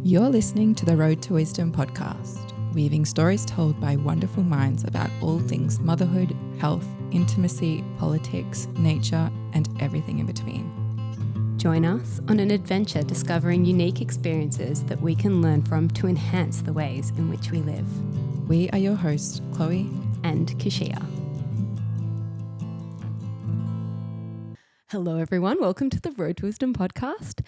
You're listening to the Road to Wisdom podcast, weaving stories told by wonderful minds about all things motherhood, health, intimacy, politics, nature, and everything in between. Join us on an adventure discovering unique experiences that we can learn from to enhance the ways in which we live. We are your hosts, Chloe and Keshia. Hello, everyone. Welcome to the Road to Wisdom podcast.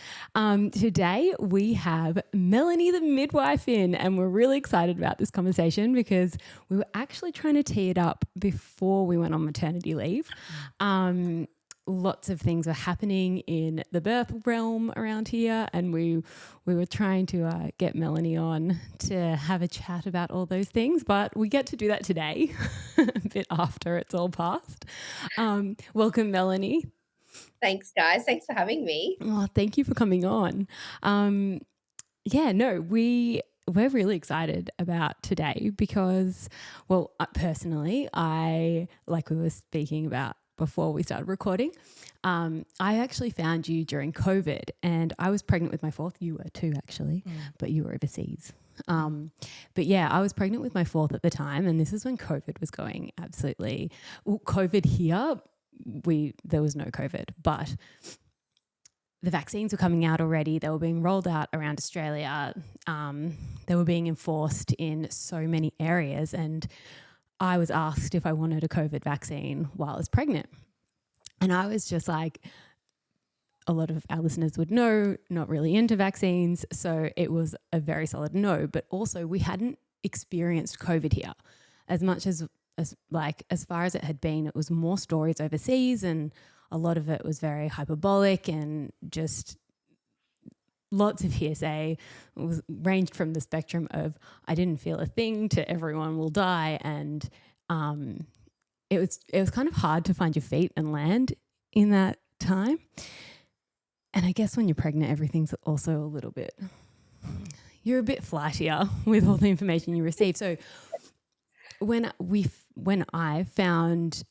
Today we have Melanie the Midwife in, and we're really excited about this conversation because we were actually trying to tee it up before we went on maternity leave. Lots of things were happening in the birth realm around here, and we were trying to get Melanie on to have a chat about all those things, but we get to do that today, a bit after it's all passed. Welcome, Melanie. Thanks, guys. Thanks for having me. Oh, thank you for coming on. We're really excited about today because, personally, like we were speaking about before we started recording, I actually found you during COVID, and I was pregnant with my fourth. You were too, actually, but you were overseas. I was pregnant with my fourth at the time, and this is when COVID was going absolutely. Well, COVID here, there was no COVID, but the vaccines were coming out already. They were being rolled out around Australia. They were being enforced in so many areas, and I was asked if I wanted a COVID vaccine while I was pregnant. And I was just like, a lot of our listeners would know, not really into vaccines. So it was a very solid no, but also we hadn't experienced COVID here as much as far as it had been. It was more stories overseas, and a lot of it was very hyperbolic and just lots of hearsay. It was ranged from the spectrum of I didn't feel a thing to everyone will die, and it was kind of hard to find your feet and land in that time. And I guess when you're pregnant, everything's also a little bit, you're a bit flightier with all the information you receive. So when I found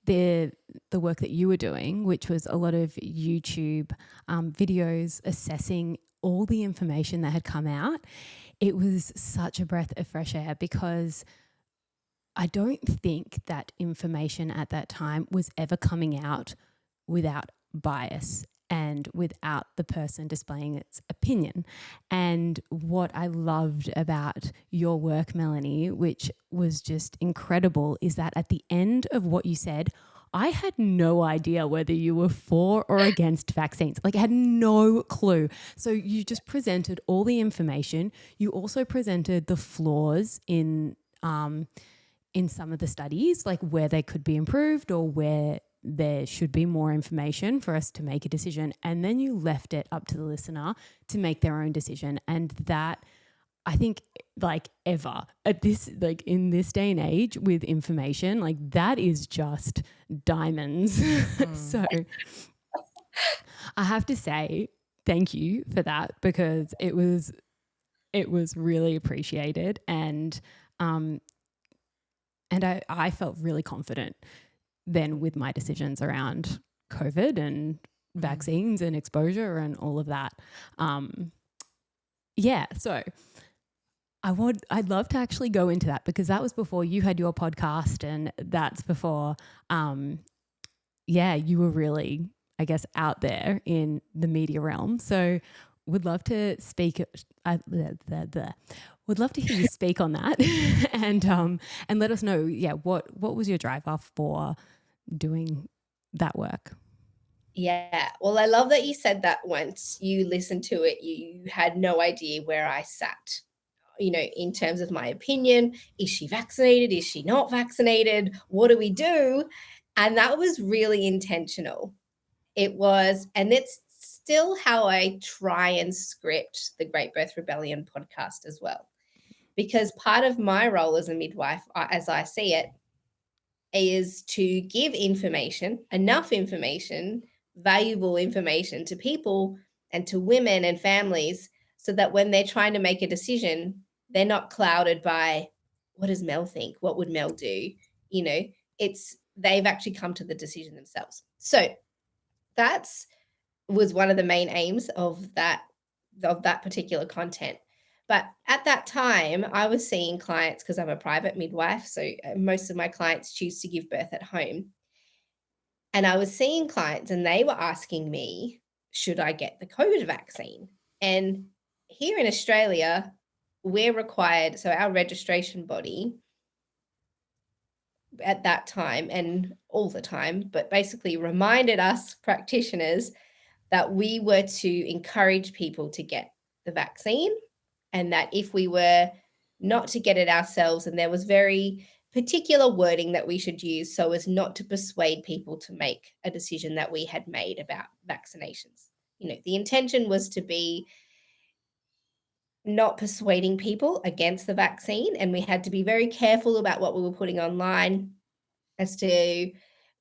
the work that you were doing, which was a lot of YouTube videos assessing all the information that had come out, it was such a breath of fresh air because I don't think that information at that time was ever coming out without bias and without the person displaying its opinion. And what I loved about your work, Melanie, which was just incredible, is that at the end of what you said, I had no idea whether you were for or against vaccines. Like, I had no clue. So you just presented all the information. You also presented the flaws in some of the studies, like where they could be improved or where there should be more information for us to make a decision. And then you left it up to the listener to make their own decision. And that, I think, in this day and age with information, like that is just diamonds. So I have to say thank you for that because it was really appreciated. And I felt really confident then with my decisions around COVID and vaccines and exposure and all of that. So I'd love to actually go into that because that was before you had your podcast, and that's before, you were really, I guess, out there in the media realm. So would love to speak, would love to hear you speak on that and let us know, what was your driver for doing that work? Yeah. Well, I love that you said that once you listened to it, you had no idea where I sat, in terms of my opinion. Is she vaccinated? Is she not vaccinated? What do we do? And that was really intentional. It was, and it's still how I try and script the Great Birth Rebellion podcast as well. Because part of my role as a midwife, as I see it, is to give information, enough information, valuable information to people and to women and families so that when they're trying to make a decision, they're not clouded by what does Mel think? What would Mel do? They've actually come to the decision themselves. So that's was one of the main aims of that of that particular content. But at that time, I was seeing clients because I'm a private midwife. So most of my clients choose to give birth at home. And I was seeing clients and they were asking me, should I get the COVID vaccine? And here in Australia, we're required, so our registration body at that time and all the time, but basically reminded us practitioners that we were to encourage people to get the vaccine, and that if we were not to get it ourselves, and there was very particular wording that we should use so as not to persuade people to make a decision that we had made about vaccinations. The intention was to be not persuading people against the vaccine, and we had to be very careful about what we were putting online as to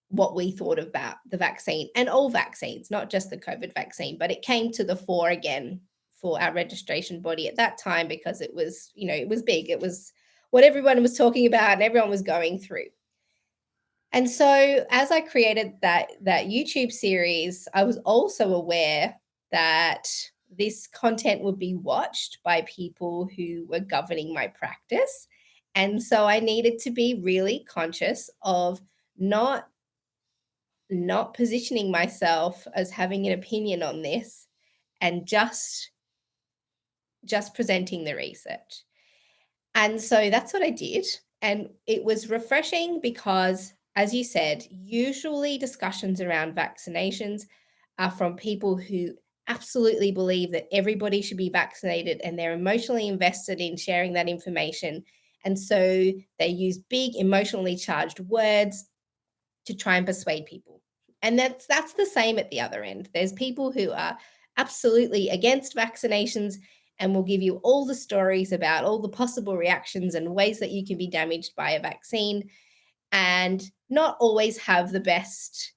what we thought about the vaccine and all vaccines, not just the COVID vaccine. But it came to the fore again for our registration body at that time because it was, it was big. It was what everyone was talking about and everyone was going through. And so as I created that YouTube series, I was also aware that this content would be watched by people who were governing my practice. And so I needed to be really conscious of not positioning myself as having an opinion on this and just presenting the research. And so that's what I did. And it was refreshing because, as you said, usually discussions around vaccinations are from people who absolutely believe that everybody should be vaccinated and they're emotionally invested in sharing that information. And so they use big emotionally charged words to try and persuade people. And that's the same at the other end. There's people who are absolutely against vaccinations and will give you all the stories about all the possible reactions and ways that you can be damaged by a vaccine, and not always have the best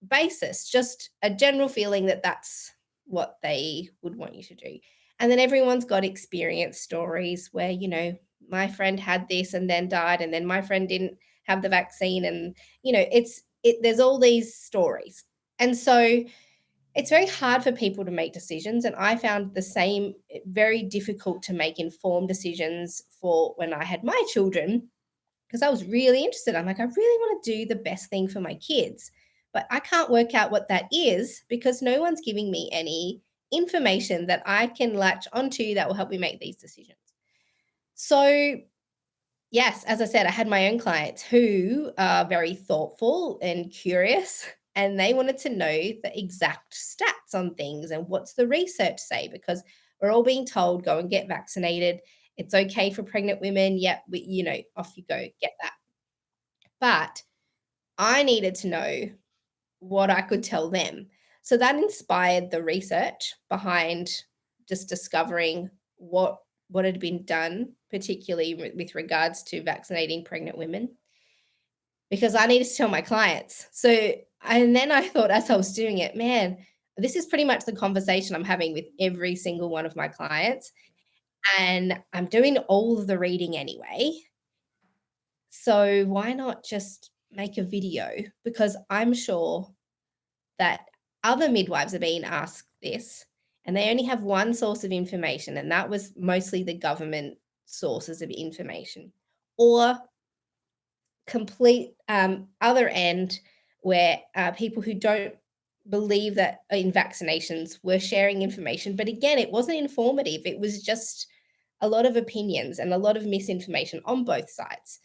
basis, just a general feeling that that's what they would want you to do. And then everyone's got experience stories where, my friend had this and then died, and then my friend didn't have the vaccine. And, there's all these stories. And so it's very hard for people to make decisions. And I found the same very difficult to make informed decisions for when I had my children, because I was really interested. I'm like, I really want to do the best thing for my kids, but I can't work out what that is because no one's giving me any information that I can latch onto that will help me make these decisions. So, yes, as I said, I had my own clients who are very thoughtful and curious, and they wanted to know the exact stats on things and what's the research say, because we're all being told, go and get vaccinated. It's okay for pregnant women. Yep, off you go, get that. But I needed to know what I could tell them. So that inspired the research behind just discovering what had been done, particularly with regards to vaccinating pregnant women, because I needed to tell my clients. So, and then I thought, as I was doing it, man, this is pretty much the conversation I'm having with every single one of my clients. And I'm doing all of the reading anyway. So why not just make a video? Because I'm sure that other midwives are being asked this, and they only have one source of information, and that was mostly the government sources of information, or complete other end where people who don't believe that in vaccinations were sharing information. But again, it wasn't informative. It was just a lot of opinions and a lot of misinformation on both sides.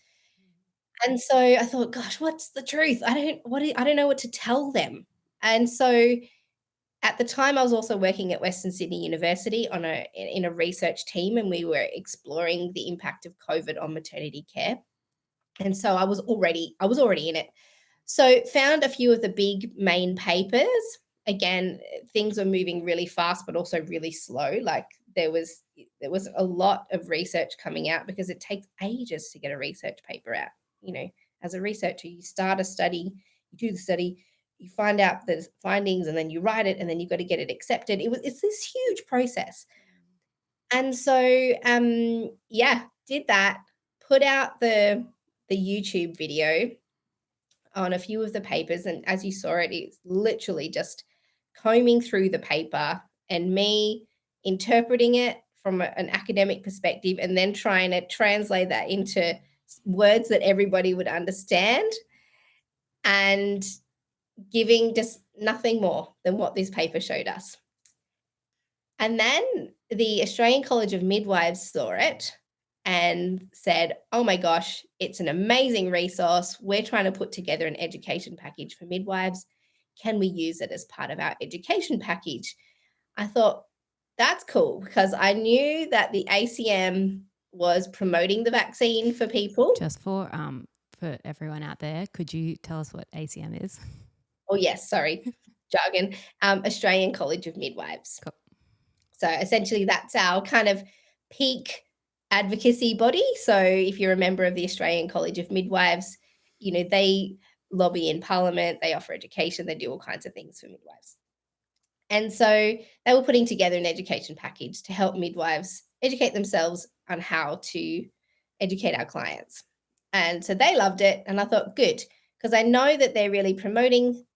And so I thought, gosh, what's the truth? I don't know what to tell them. And so at the time, I was also working at Western Sydney University in a research team, and we were exploring the impact of COVID on maternity care. And so I was already in it. So found a few of the big main papers. Again, things were moving really fast, but also really slow. Like there was a lot of research coming out because it takes ages to get a research paper out. As a researcher, you start a study, you do the study, you find out the findings, and then you write it, and then you've got to get it accepted. It's this huge process. And so, did that, put out the YouTube video on a few of the papers. And as you saw it's literally just combing through the paper and me interpreting it from an academic perspective and then trying to translate that into words that everybody would understand and giving just nothing more than what this paper showed us. And then the Australian College of Midwives saw it and said, oh my gosh, it's an amazing resource. We're trying to put together an education package for midwives. Can we use it as part of our education package? I thought, that's cool, because I knew that the ACM was promoting the vaccine for people. Just for everyone out there, could you tell us what ACM is? Oh, yes, sorry, jargon. Australian College of Midwives. Cool. So essentially that's our kind of peak advocacy body. So if you're a member of the Australian College of Midwives, you know, they lobby in Parliament, they offer education, they do all kinds of things for midwives. And so they were putting together an education package to help midwives educate themselves on how to educate our clients. And so they loved it. And I thought, good, because I know that they're really promoting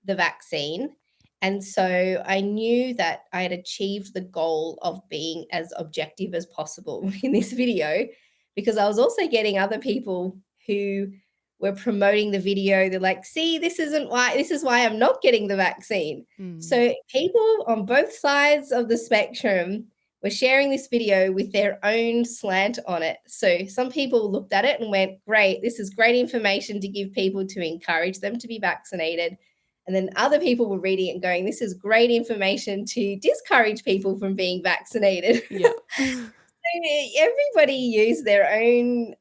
the vaccine. And so I knew that I had achieved the goal of being as objective as possible in this video, because I was also getting other people who were promoting the video. They're like, see, this is why I'm not getting the vaccine. So people on both sides of the spectrum were sharing this video with their own slant on it. So some people looked at it and went, great, this is great information to give people to encourage them to be vaccinated. And then other people were reading it and going, this is great information to discourage people from being vaccinated. Yeah. Everybody used their own,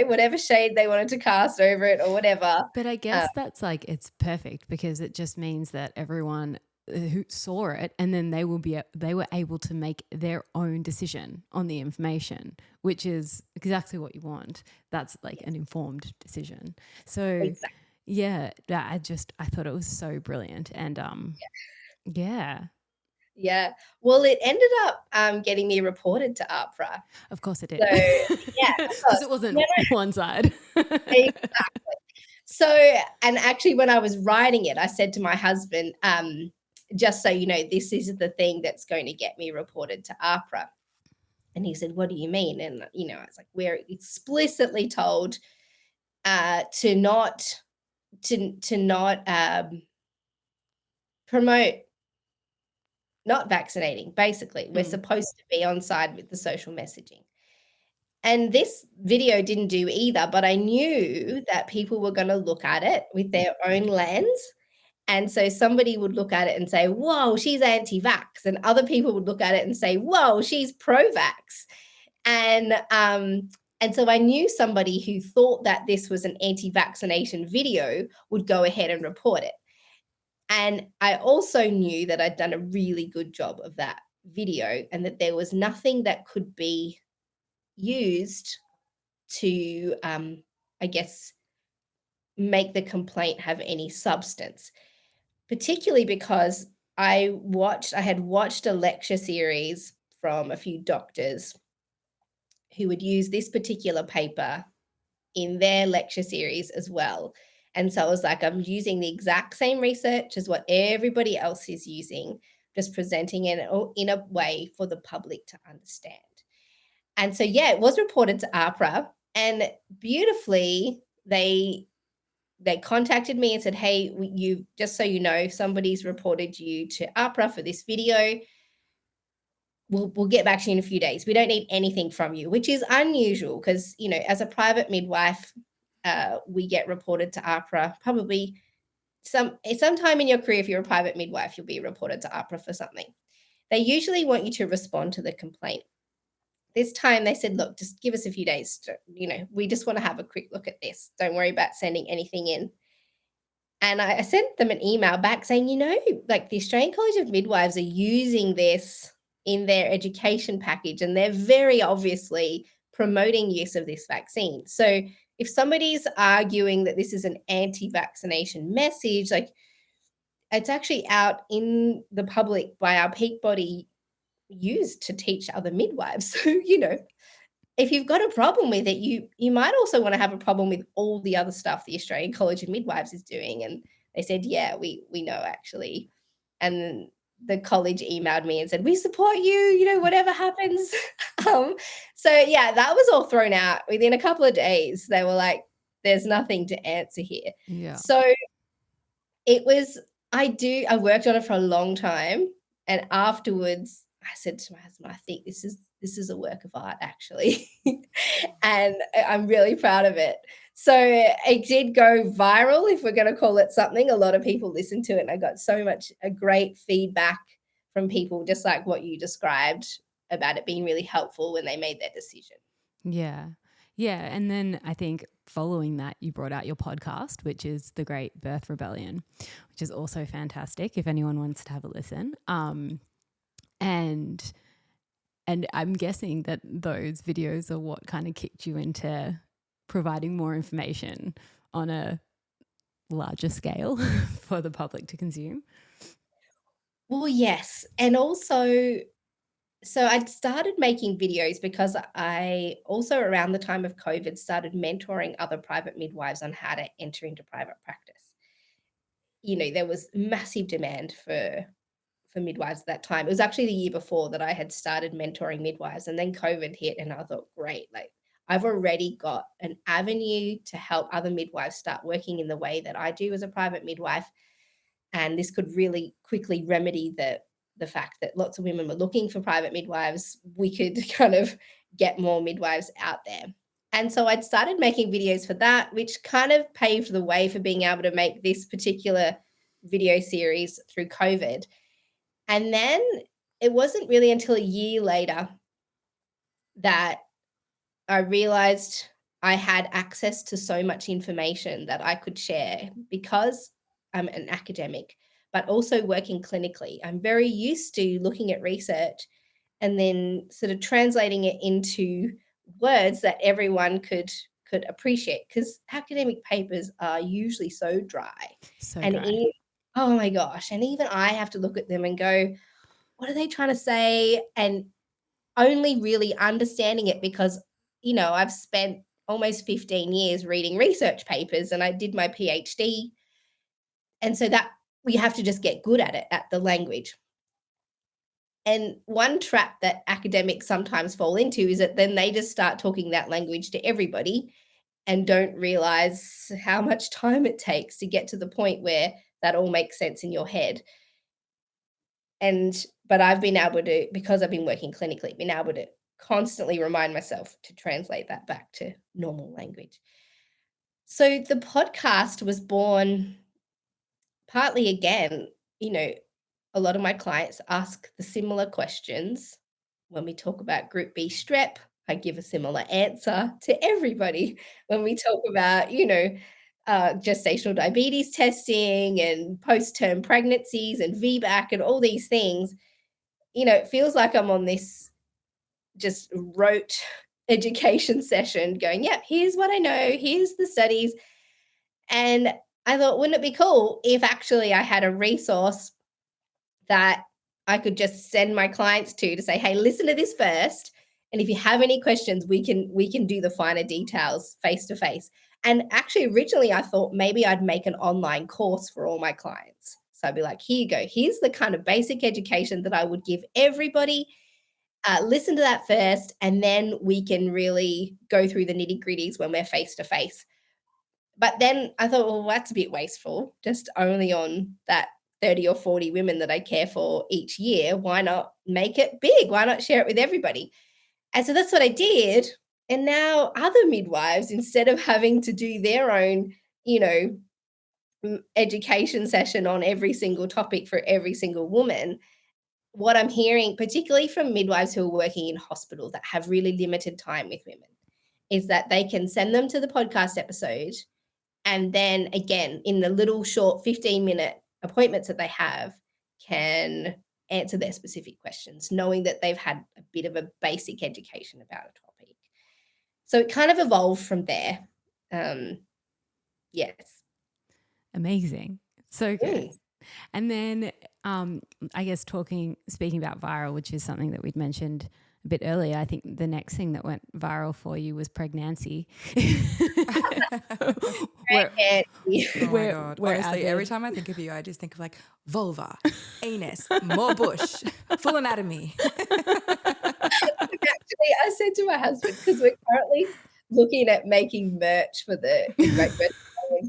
whatever shade they wanted to cast over it or whatever. But I guess that's like, it's perfect, because it just means that everyone who saw it, and then they were able to make their own decision on the information, which is exactly what you want. That's like an informed decision. So Exactly. yeah, I thought it was so brilliant. And yeah. Well, it ended up getting me reported to AHPRA. Of course it did. So, yeah, because it wasn't one side. Exactly. So, and actually when I was writing it, I said to my husband, just so you know, this is the thing that's going to get me reported to AHPRA. And he said, what do you mean? And, I was like, we're explicitly told to not promote not vaccinating. Basically, we're supposed to be on side with the social messaging. And this video didn't do either, but I knew that people were going to look at it with their own lens. And so somebody would look at it and say, whoa, she's anti-vax. And other people would look at it and say, whoa, she's pro-vax. And so I knew somebody who thought that this was an anti-vaccination video would go ahead and report it. And I also knew that I'd done a really good job of that video, and that there was nothing that could be used to, I guess, make the complaint have any substance, particularly because I had watched a lecture series from a few doctors who would use this particular paper in their lecture series as well. And so I was like, I'm using the exact same research as what everybody else is using, just presenting it in a way for the public to understand. And so, yeah, it was reported to AHPRA, and beautifully, they contacted me and said, hey, you, just so you know, somebody's reported you to AHPRA for this video. We'll get back to you in a few days. We don't need anything from you, which is unusual because, as a private midwife, we get reported to AHPRA probably sometime in your career. If you're a private midwife, you'll be reported to AHPRA for something. They usually want you to respond to the complaint. This time they said, look, just give us a few days. We just want to have a quick look at this. Don't worry about sending anything in. And I sent them an email back saying, like the Australian College of Midwives are using this in their education package, and they're very obviously promoting use of this vaccine. So if somebody's arguing that this is an anti-vaccination message, like it's actually out in the public by our peak body used to teach other midwives. So, if you've got a problem with it, you might also want to have a problem with all the other stuff the Australian College of Midwives is doing. And they said, yeah, we know actually. And the college emailed me and said, we support you, whatever happens. So yeah, that was all thrown out within a couple of days. They were like, there's nothing to answer here. Yeah. So it was, I worked on it for a long time. And afterwards I said to my husband, I think this is a work of art, actually. And I'm really proud of it. So it did go viral, if we're going to call it something. A lot of people listened to it, and I got so much a great feedback from people, just like what you described about it being really helpful when they made their decision. Yeah. Yeah. And then I think following that, you brought out your podcast, which is The Great Birth Rebellion, which is also fantastic if anyone wants to have a listen. And I'm guessing that those videos are what kind of kicked you into providing more information on a larger scale for the public to consume. Well, yes. And also, so I'd started making videos because I also, around the time of COVID, started mentoring other private midwives on how to enter into private practice. There was massive demand for midwives at that time. It was actually the year before that I had started mentoring midwives, and then COVID hit, and I thought, great, like I've already got an avenue to help other midwives start working in the way that I do as a private midwife. And this could really quickly remedy the fact that lots of women were looking for private midwives. We could kind of get more midwives out there. And so I'd started making videos for that, which kind of paved the way for being able to make this particular video series through COVID. And then it wasn't really until a year later that I realized I had access to so much information that I could share because I'm an academic, but also working clinically. I'm very used to looking at research and then sort of translating it into words that everyone could appreciate, because academic papers are usually so dry. So And dry. oh my gosh, and even I have to look at them and go, what are they trying to say? And only really understanding it because, I've spent almost 15 years reading research papers, and I did my PhD. And so that we have to just get good at it, at the language. And one trap that academics sometimes fall into is that then they just start talking that language to everybody and don't realize how much time it takes to get to the point where that all makes sense in your head. But I've been able to, because I've been working clinically, been able to constantly remind myself to translate that back to normal language. So the podcast was born partly, again, a lot of my clients ask the similar questions. When we talk about group B strep, I give a similar answer to everybody. When we talk about, gestational diabetes testing and post-term pregnancies and VBAC and all these things, it feels like I'm on this just rote education session going, yeah, here's what I know, here's the studies. And I thought, wouldn't it be cool if actually I had a resource that I could just send my clients to say, hey, listen to this first. And if you have any questions, we can do the finer details face to face. And actually, originally, I thought maybe I'd make an online course for all my clients. So I'd be like, here you go. Here's the kind of basic education that I would give everybody. Listen to that first, and then we can really go through the nitty-gritties when we're face to face. But then I thought, well, that's a bit wasteful, just only on that 30 or 40 women that I care for each year. Why not make it big? Why not share it with everybody? And so that's what I did. And now other midwives, instead of having to do their own, education session on every single topic for every single woman, what I'm hearing, particularly from midwives who are working in hospital that have really limited time with women, is that they can send them to the podcast episode. And then again, in the little short 15-minute appointments that they have, can answer their specific questions, knowing that they've had a bit of a basic education about a topic. So it kind of evolved from there. Yes. Amazing. So good. Mm. And then I guess speaking about viral, which is something that we'd mentioned a bit earlier, I think the next thing that went viral for you was pregnancy. We're- Pregnancy. Oh my God. we're Honestly, every avid. time I think of you, I just think of like vulva, anus, more bush, full anatomy. Actually, I said to my husband, because we're currently looking at making merch for the Great Birth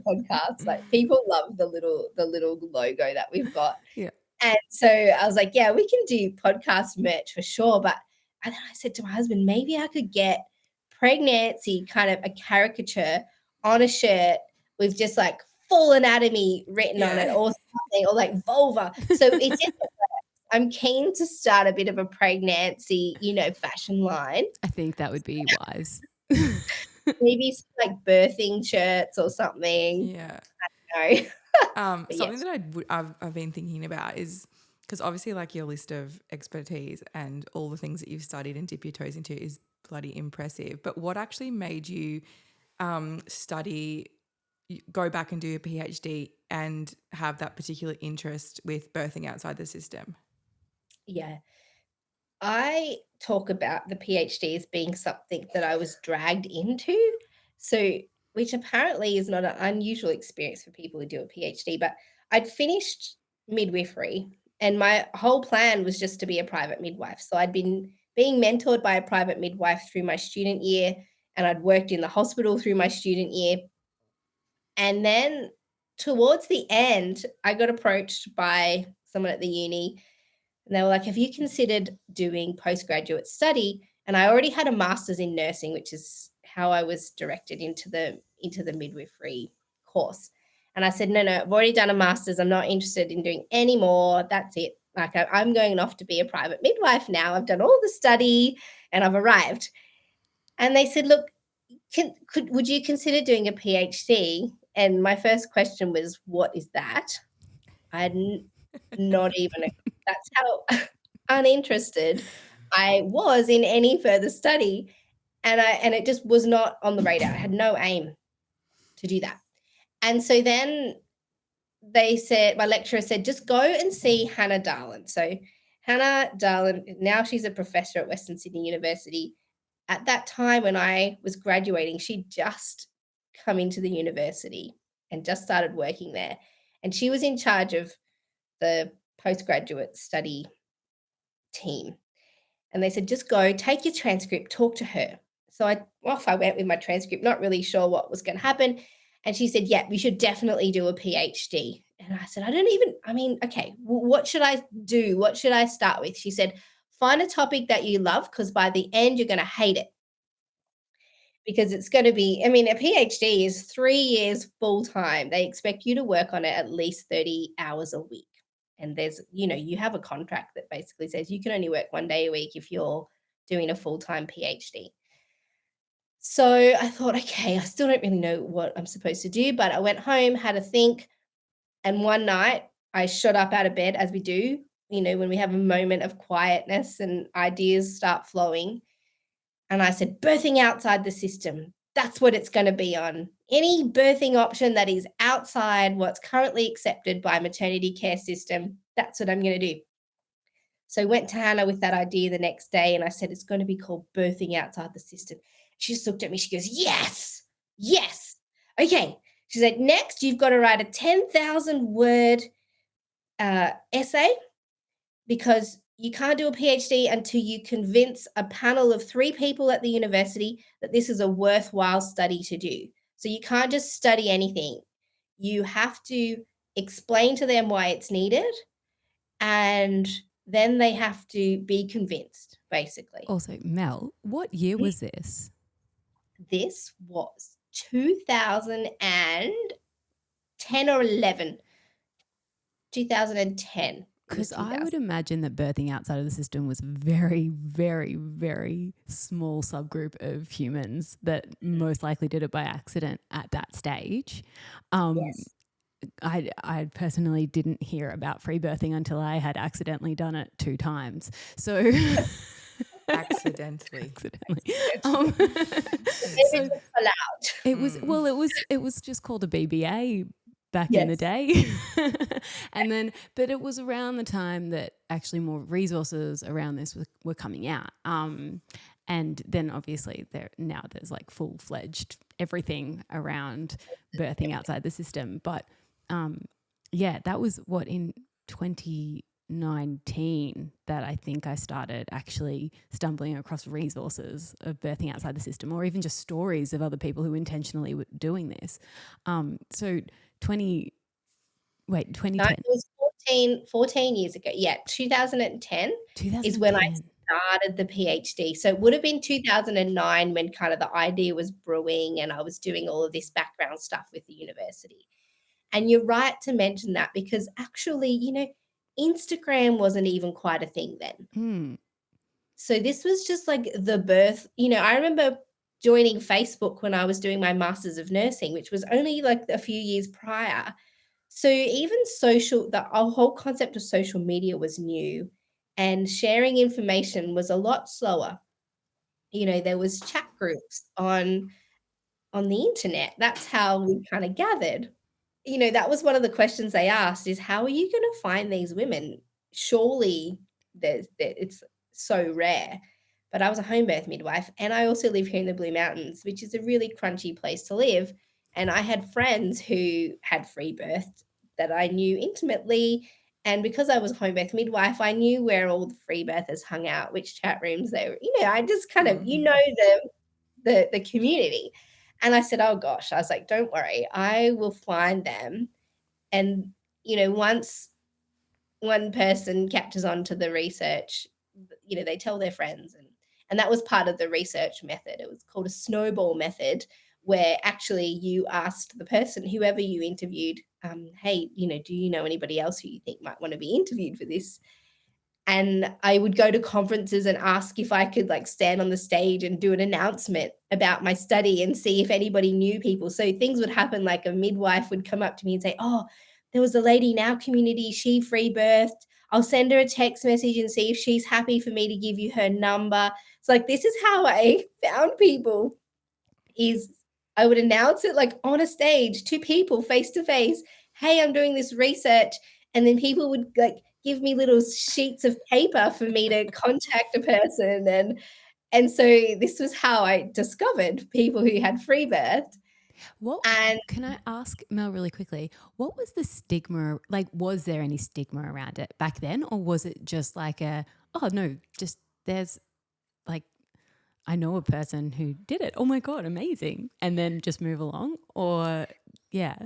podcast. Like, people love the little logo that we've got. Yeah. And so I was like, yeah, we can do podcast merch for sure. But and then I said to my husband, maybe I could get pregnancy kind of a caricature on a shirt with just like full anatomy written on it, Yeah. or something, or like vulva. So it's I'm keen to start a bit of a pregnancy, fashion line. I think that would be wise. Maybe some, like, birthing shirts or something. Yeah. No. But Something yes. that I've been thinking about is because obviously like your list of expertise and all the things that you've studied and dip your toes into is bloody impressive. But what actually made you go back and do a PhD and have that particular interest with birthing outside the system? Yeah. I talk about the PhD as being something that I was dragged into. So, which apparently is not an unusual experience for people who do a PhD, but I'd finished midwifery and my whole plan was just to be a private midwife. So I'd been being mentored by a private midwife through my student year, and I'd worked in the hospital through my student year. And then towards the end, I got approached by someone at the uni, and they were like, "Have you considered doing postgraduate study?" And I already had a master's in nursing, which is how I was directed into the midwifery course. And I said, "No, I've already done a master's. I'm not interested in doing any more. That's it. Like, I'm going off to be a private midwife now. I've done all the study and I've arrived." And they said, "Look, would you consider doing a PhD?" And my first question was, "What is that?" I had not even that's how uninterested I was in any further study, and it just was not on the radar. I had no aim to do that. And so then my lecturer said, "Just go and see Hannah Darlin." So Hannah Darlin, now she's a professor at Western Sydney University. At that time when I was graduating, she'd just come into the university and just started working there. And she was in charge of the postgraduate study team. And they said, "Just go, take your transcript, talk to her." So off I went with my transcript, not really sure what was going to happen. And she said, "Yeah, we should definitely do a PhD." And I said, "Okay, what should I do? What should I start with?" She said, "Find a topic that you love, because by the end, you're going to hate it. Because it's going to be, a PhD is 3 years full time. They expect you to work on it at least 30 hours a week. And you have a contract that basically says you can only work 1 day a week if you're doing a full time PhD." So I thought, okay, I still don't really know what I'm supposed to do, but I went home, had a think. And one night I shot up out of bed, as we do, when we have a moment of quietness and ideas start flowing. And I said, "Birthing outside the system. That's what it's going to be on. Any birthing option that is outside what's currently accepted by maternity care system, that's what I'm going to do." So I went to Hannah with that idea the next day and I said, "It's going to be called Birthing Outside the System." She just looked at me. She goes, "Yes, yes. Okay." She said, "Next, you've got to write a 10,000 word essay, because you can't do a PhD until you convince a panel of 3 people at the university that this is a worthwhile study to do. So you can't just study anything. You have to explain to them why it's needed, and then they have to be convinced, basically." Also, Mel, what year was this? This was 2010 or 11. 2010. Because I would imagine that birthing outside of the system was a very, very, very small subgroup of humans that most likely did it by accident at that stage. Yes. I personally didn't hear about free birthing until I had accidentally done it 2 times. So Accidentally. Um, Maybe it's allowed. it was just called a BBA back in the Yes. day. But it was around the time that actually more resources around this were coming out. And then obviously there's like full-fledged everything around birthing outside the system. But that was what, in 2019 that I think I started actually stumbling across resources of birthing outside the system, or even just stories of other people who intentionally were doing this. So 2010. No, it was 14 years ago. Yeah, 2010 is when I started the PhD. So it would have been 2009 when kind of the idea was brewing and I was doing all of this background stuff with the university. And you're right to mention that because actually, Instagram wasn't even quite a thing then. So this was just like the birth. I remember joining Facebook when I was doing my Masters of Nursing, which was only like a few years prior. So even the whole concept of social media was new and sharing information was a lot slower. There was chat groups on the internet. That's how we kind of gathered. That was one of the questions they asked is how are you going to find these women? Surely it's so rare. But I was a home birth midwife and I also live here in the Blue Mountains, which is a really crunchy place to live. And I had friends who had free birth that I knew intimately. And because I was a home birth midwife, I knew where all the free birthers hung out, which chat rooms they were. I just kind of, the community. And I said, oh gosh, I was like, don't worry, I will find them. And, once one person catches on to the research, they tell their friends. And that was part of the research method. It was called a snowball method, where actually you asked the person, whoever you interviewed, hey, do you know anybody else who you think might want to be interviewed for this? And I would go to conferences and ask if I could like stand on the stage and do an announcement about my study and see if anybody knew people. So things would happen like a midwife would come up to me and say, oh, there was a lady in our community, she free birthed. I'll send her a text message and see if she's happy for me to give you her number. It's like, this is how I found people, is I would announce it like on a stage to people face to face. Hey, I'm doing this research. And then people would like give me little sheets of paper for me to contact a person. And so this was how I discovered people who had free birth. Can I ask Mel really quickly, what was the stigma, like was there any stigma around it back then, or was it just like there's like, I know a person who did it, oh my God, amazing, and then just move along? Or yeah,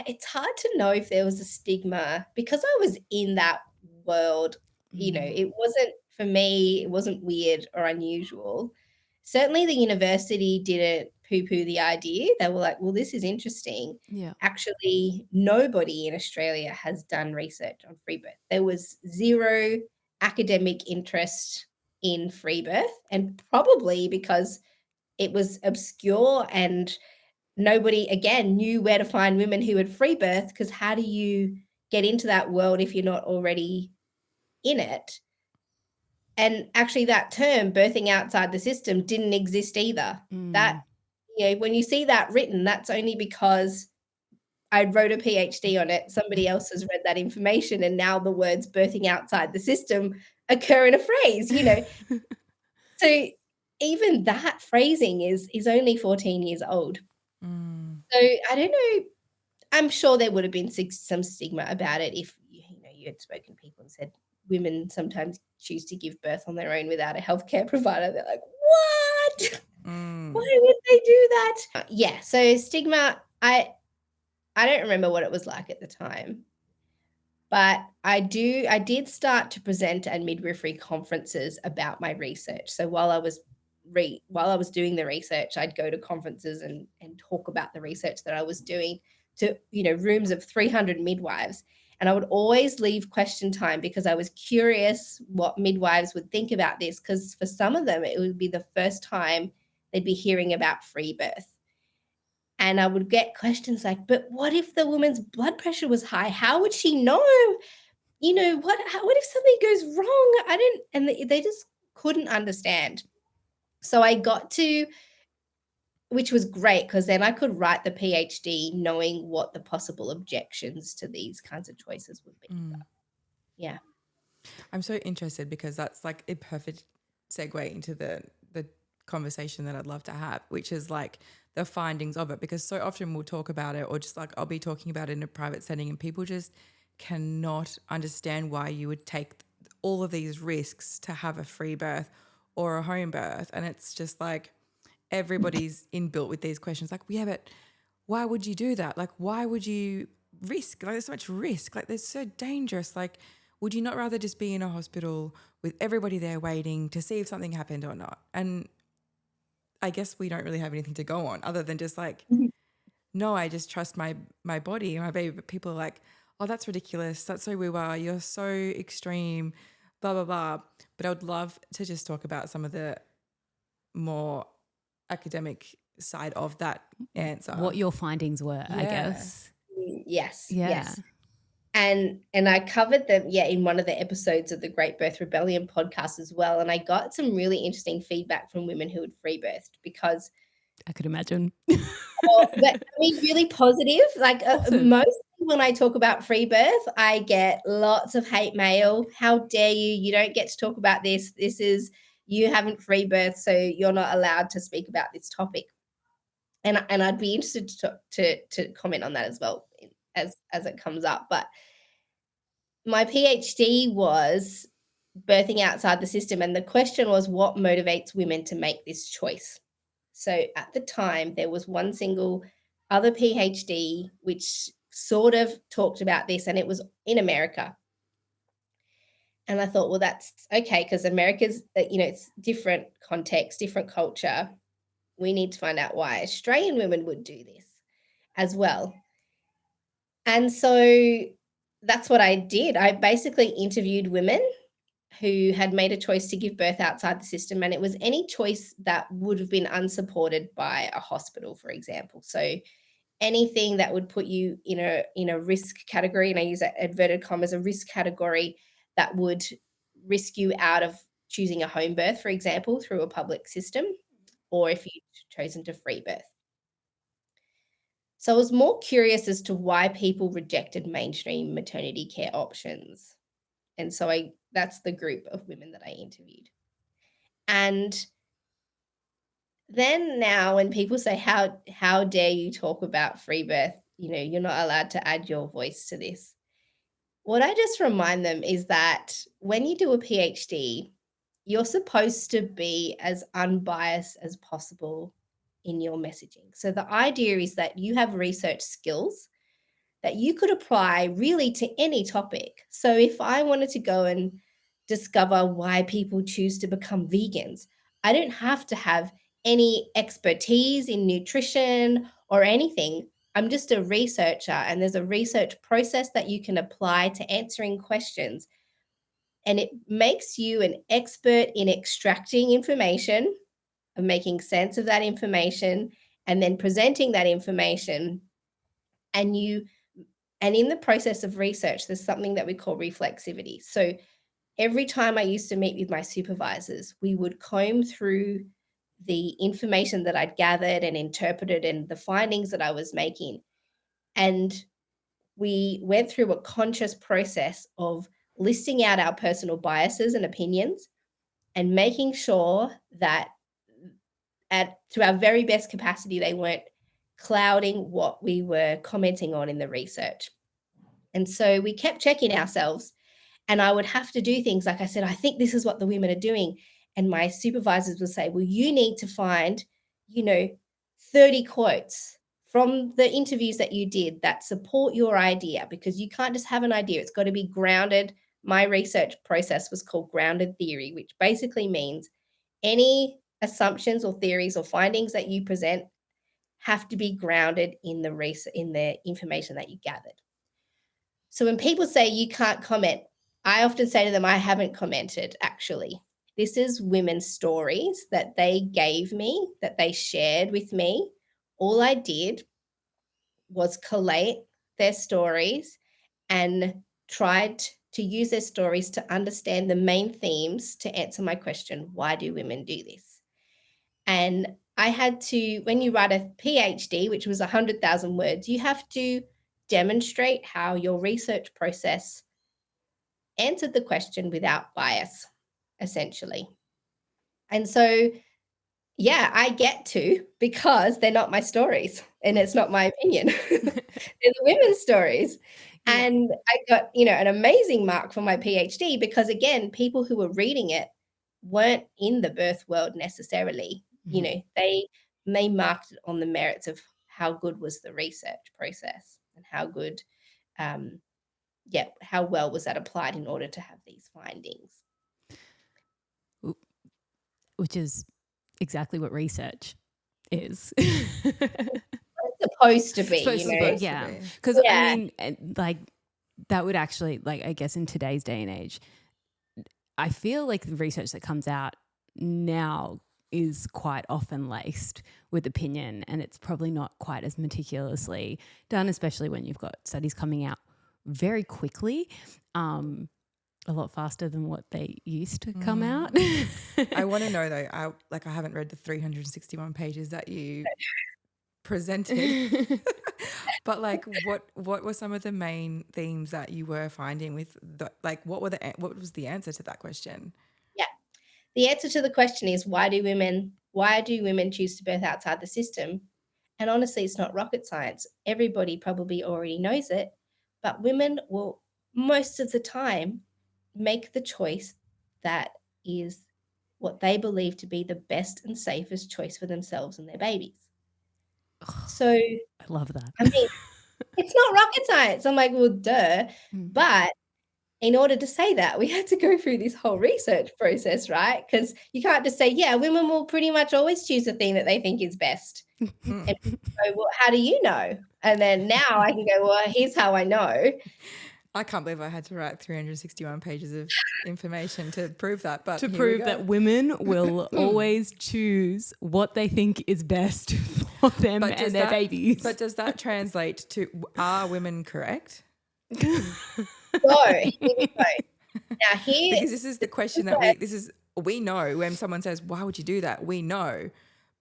it's hard to know if there was a stigma because I was in that world. It wasn't, for me, it wasn't weird or unusual. Certainly the university didn't poo-poo the idea. They were like, well, this is interesting. Yeah. Actually, nobody in Australia has done research on free birth. There was zero academic interest in free birth, and probably because it was obscure and nobody, again, knew where to find women who had free birth, because how do you get into that world if you're not already in it? And actually that term, birthing outside the system, didn't exist either. That, when you see that written, that's only because I wrote a PhD on it. Somebody else has read that information, and now the words birthing outside the system occur in a phrase, So even that phrasing is only 14 years old. So I don't know. I'm sure there would have been some stigma about it if you had spoken to people and said women sometimes choose to give birth on their own without a healthcare provider. They're like, what? Why would they do that? Yeah. So stigma. I don't remember what it was like at the time, but I did start to present at midwifery conferences about my research. So while I was doing the research, I'd go to conferences and talk about the research that I was doing to, rooms of 300 midwives. And I would always leave question time because I was curious what midwives would think about this, because for some of them, it would be the first time they'd be hearing about free birth. And I would get questions like, but what if the woman's blood pressure was high? How would she know? What if something goes wrong? And they just couldn't understand. So I got to, which was great, because then I could write the PhD knowing what the possible objections to these kinds of choices would be. Yeah. I'm so interested because that's like a perfect segue into the conversation that I'd love to have, which is like the findings of it, because so often we'll talk about it, or just like I'll be talking about it in a private setting, and people just cannot understand why you would take all of these risks to have a free birth or a home birth. And it's just like everybody's inbuilt with these questions like, yeah, but why would you do that? Like, why would you risk? Like, there's so much risk. Like, there's so dangerous. Like, would you not rather just be in a hospital with everybody there waiting to see if something happened or not? And I guess we don't really have anything to go on other than just like, no, I just trust my body and my baby. But people are like, oh, that's ridiculous. That's so woo-wah. You're so extreme, blah, blah, blah. But I would love to just talk about some of the more academic side of that answer. What your findings were, I guess. Yes. Yeah. Yes. And I covered them, in one of the episodes of the Great Birth Rebellion podcast as well. And I got some really interesting feedback from women who had free birthed, because I could imagine. but I mean, really positive. Like Awesome. mostly when I talk about free birth, I get lots of hate mail. How dare you? You don't get to talk about this. This is, you haven't free birth, so you're not allowed to speak about this topic. And I'd be interested to comment on that as well as it comes up. But my PhD was birthing outside the system, and the question was, what motivates women to make this choice? So at the time, there was one single other PhD which sort of talked about this, and it was in America. And I thought, well, that's okay, because America's, it's different context, different culture. We need to find out why Australian women would do this as well. And so that's what I did. I basically interviewed women who had made a choice to give birth outside the system, and it was any choice that would have been unsupported by a hospital, for example. So anything that would put you in a risk category, and I use that inverted commas, a risk category that would risk you out of choosing a home birth, for example, through a public system, or if you'd chosen to free birth. So I was more curious as to why people rejected mainstream maternity care options. And so that's the group of women that I interviewed. And then now when people say, how dare you talk about free birth, you're not allowed to add your voice to this. What I just remind them is that when you do a PhD, you're supposed to be as unbiased as possible in your messaging. So the idea is that you have research skills that you could apply really to any topic. So if I wanted to go and discover why people choose to become vegans, I don't have to have any expertise in nutrition or anything. I'm just a researcher, and there's a research process that you can apply to answering questions. And it makes you an expert in extracting information, of making sense of that information, and then presenting that information. And in the process of research, there's something that we call reflexivity. So every time I used to meet with my supervisors, we would comb through the information that I'd gathered and interpreted and the findings that I was making. And we went through a conscious process of listing out our personal biases and opinions and making sure that to our very best capacity, they weren't clouding what we were commenting on in the research. And so we kept checking ourselves, and I would have to do things like I said, I think this is what the women are doing. And my supervisors would say, well, you need to find, 30 quotes from the interviews that you did that support your idea, because you can't just have an idea. It's got to be grounded. My research process was called grounded theory, which basically means any assumptions or theories or findings that you present have to be grounded in the information that you gathered. So when people say you can't comment, I often say to them, I haven't commented, actually. This is women's stories that they gave me, that they shared with me. All I did was collate their stories and tried to use their stories to understand the main themes to answer my question, why do women do this? And I had to, when you write a PhD, which was 100,000 words, you have to demonstrate how your research process answered the question without bias, essentially. And so Yeah, I get to because they're not my stories and it's not my opinion. They're the women's stories. Yeah. And I got, an amazing mark for my PhD because again, people who were reading it weren't in the birth world necessarily. Mhm. They marked it on the merits of how good was the research process and how good how well was that applied in order to have these findings. W- Which is exactly what research is. It's supposed to be, Supposed to be, Supposed to yeah. be. Because I Yeah. mean, like that would actually, like, I guess in today's day and age, I feel like the research that comes out now is quite often laced with opinion, and it's probably not quite as meticulously done, especially when you've got studies coming out very quickly, a lot faster than what they used to come out. I want to know though, I haven't read the 361 pages that you presented, but like what were some of the main themes that you were finding with what was the answer to that question? Yeah. The answer to the question is why do women choose to birth outside the system? And honestly, it's not rocket science. Everybody probably already knows it, but women will most of the time make the choice that is what they believe to be the best and safest choice for themselves and their babies. So, I love that. I mean, it's not rocket science. I'm like, well, duh. But in order to say that, we had to go through this whole research process, right? Because you can't just say, yeah, women will pretty much always choose the thing that they think is best. And people go, well, how do you know? And then now I can go, well, here's how I know. I can't believe I had to write 361 pages of information to prove that, but To here prove we go. that women will always choose what they think is best for them and their babies. But does that translate to, are women correct? So here we go. Now Because this is the question that we know when someone says, why would you do that? We know,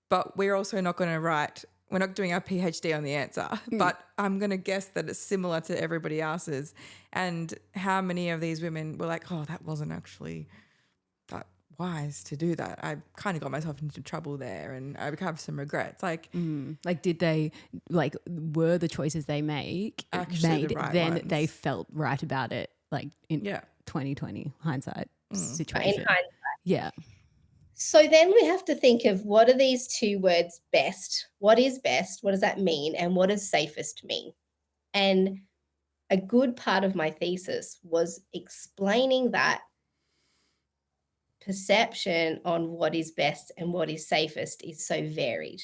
but we're also not going to we're not doing our PhD on the answer, but I'm going to guess that it's similar to everybody else's. And how many of these women were like, oh, that wasn't actually that wise to do that. I kind of got myself into trouble there and I have some regrets. Like, did they, were the choices they made Actually the right then ones. they felt right about it, like in Yeah. 2020 hindsight in situation. hindsight. Yeah. So then we have to think of what are these two words best? What is best? What does that mean? And what does safest mean? And a good part of my thesis was explaining that perception on what is best and what is safest is so varied.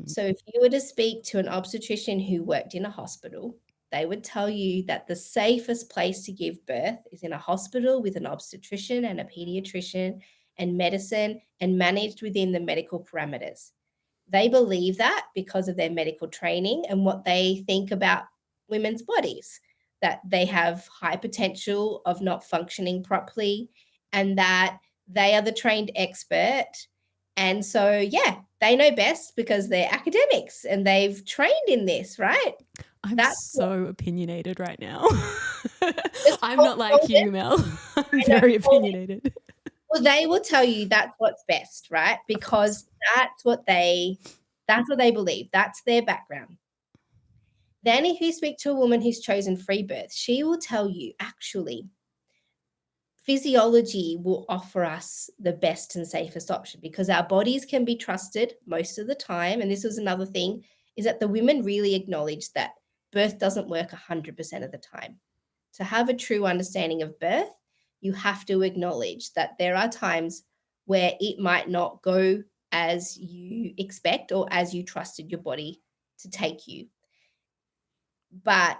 So if you were to speak to an obstetrician who worked in a hospital, they would tell you that the safest place to give birth is in a hospital with an obstetrician and a pediatrician and medicine and managed within the medical parameters. They believe that because of their medical training and what they think about women's bodies, that they have high potential of not functioning properly and that they are the trained expert. And so, yeah, they know best because they're academics and they've trained in this, right? I'm That's so opinionated right now. just I'm not like you, Mel. I'm very opinionated. well, they will tell you that's what's best, right? Because that's what they believe. That's their background. Then if you speak to a woman who's chosen free birth, she will tell you actually physiology will offer us the best and safest option because our bodies can be trusted most of the time. And this was another thing is that the women really acknowledge that birth doesn't work 100% of the time. To have a true understanding of birth, you have to acknowledge that there are times where it might not go as you expect or as you trusted your body to take you. But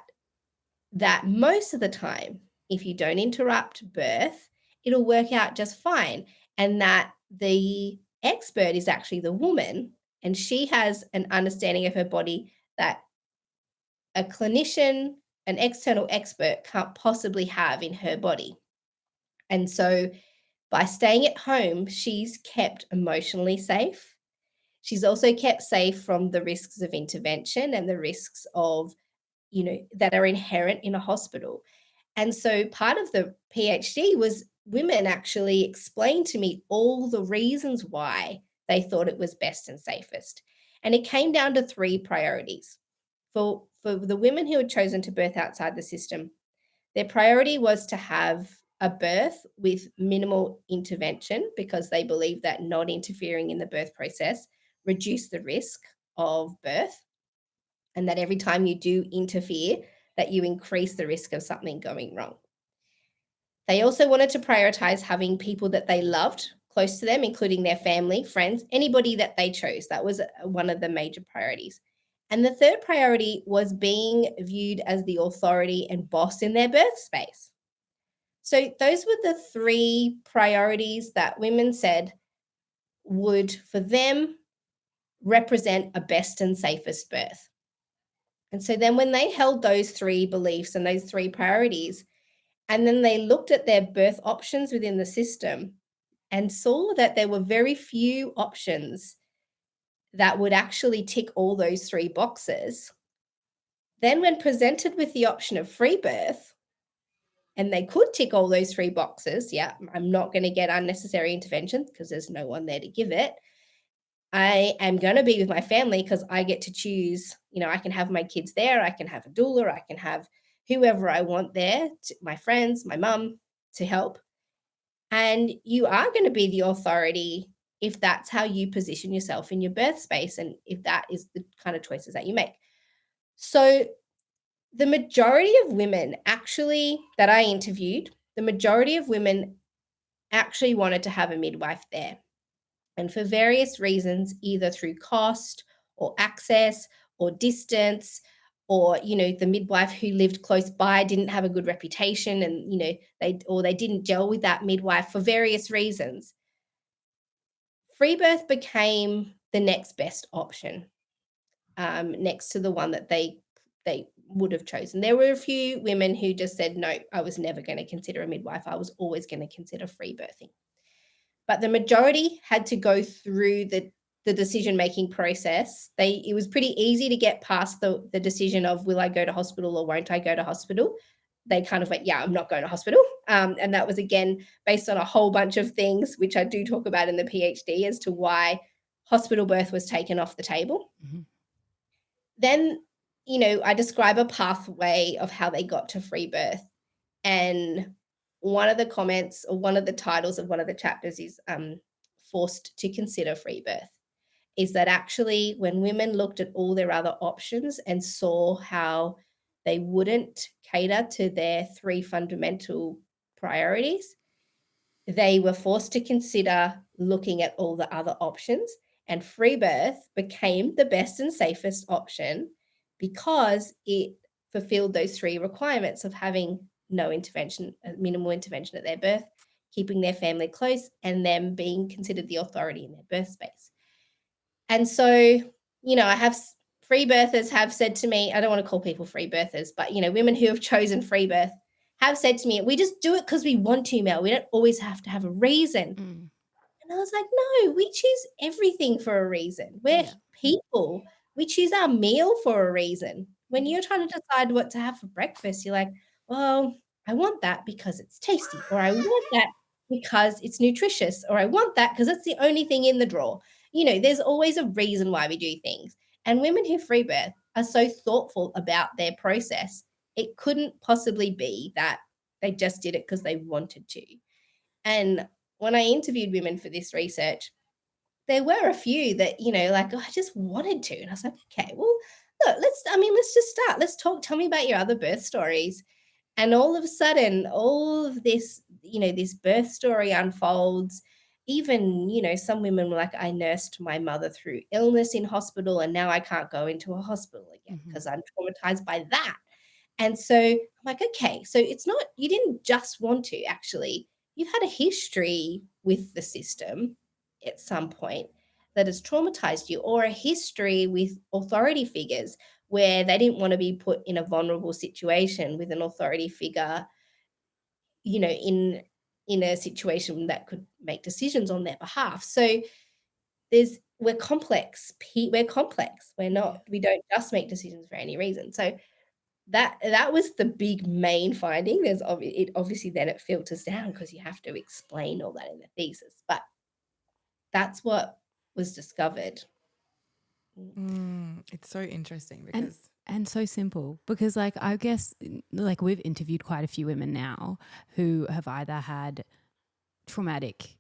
that most of the time, if you don't interrupt birth, it'll work out just fine. And that the expert is actually the woman, and she has an understanding of her body that a clinician, an external expert can't possibly have in her body. And so by staying at home, she's kept emotionally safe. She's also kept safe from the risks of intervention and the risks of, that are inherent in a hospital. And so part of the PhD was women actually explained to me all the reasons why they thought it was best and safest. And it came down to three priorities. For the women who had chosen to birth outside the system, their priority was to have a birth with minimal intervention because they believed that not interfering in the birth process reduced the risk of birth, and that every time you do interfere, that you increase the risk of something going wrong. They also wanted to prioritize having people that they loved close to them, including their family, friends, anybody that they chose. That was one of the major priorities. And the third priority was being viewed as the authority and boss in their birth space. So those were the three priorities that women said would, for them, represent a best and safest birth. And so then when they held those three beliefs and those three priorities, and then they looked at their birth options within the system and saw that there were very few options that would actually tick all those three boxes. Then, when presented with the option of free birth, and they could tick all those three boxes, yeah, I'm not going to get unnecessary intervention because there's no one there to give it. I am going to be with my family because I get to choose, I can have my kids there, I can have a doula, I can have whoever I want there, my friends, my mum, to help. And you are going to be the authority if that's how you position yourself in your birth space and if that is the kind of choices that you make. So, the majority of women actually that I interviewed, the majority of women actually wanted to have a midwife there. And for various reasons, either through cost or access or distance, or the midwife who lived close by didn't have a good reputation, and they didn't gel with that midwife for various reasons. Free birth became the next best option, next to the one that they would have chosen. There were a few women who just said, no, I was never going to consider a midwife. I was always going to consider free birthing. But the majority had to go through the decision-making process. It was pretty easy to get past the decision of, will I go to hospital or won't I go to hospital? They kind of went, yeah, I'm not going to hospital. And that was, again, based on a whole bunch of things, which I do talk about in the PhD, as to why hospital birth was taken off the table. Mm-hmm. Then, I describe a pathway of how they got to free birth. And one of the comments, or one of the titles of one of the chapters, is forced to consider free birth. Is that actually when women looked at all their other options and saw how they wouldn't cater to their three fundamental priorities, they were forced to consider looking at all the other options, and free birth became the best and safest option because it fulfilled those three requirements of having no intervention, minimal intervention at their birth, keeping their family close, and them being considered the authority in their birth space. And so, I have free birthers have said to me, I don't want to call people free birthers, but, women who have chosen free birth have said to me, we just do it because we want to, Mel. We don't always have to have a reason. Mm. And I was like, no, we choose everything for a reason. We're Yeah. people. We choose our meal for a reason. When you're trying to decide what to have for breakfast, you're like, well, I want that because it's tasty, or I want that because it's nutritious, or I want that because it's the only thing in the drawer. There's always a reason why we do things. And women who free birth are so thoughtful about their process. It couldn't possibly be that they just did it because they wanted to. And when I interviewed women for this research, there were a few that, like, oh, I just wanted to. And I was like, okay, well, look, let's just start. Let's talk. Tell me about your other birth stories. And all of a sudden, all of this, this birth story unfolds. Even, some women were like, I nursed my mother through illness in hospital, and now I can't go into a hospital again because I'm traumatized by that. And so I'm like, okay, so it's not, you didn't just want to, actually, you've had a history with the system at some point that has traumatized you, or a history with authority figures where they didn't want to be put in a vulnerable situation with an authority figure, in a situation that could make decisions on their behalf. So we're complex. We're complex. We don't just make decisions for any reason. So that was the big main finding. Obviously then it filters down because you have to explain all that in the thesis. But that's what was discovered. It's so interesting And because and so simple because like I guess like we've interviewed quite a few women now who have either had traumatic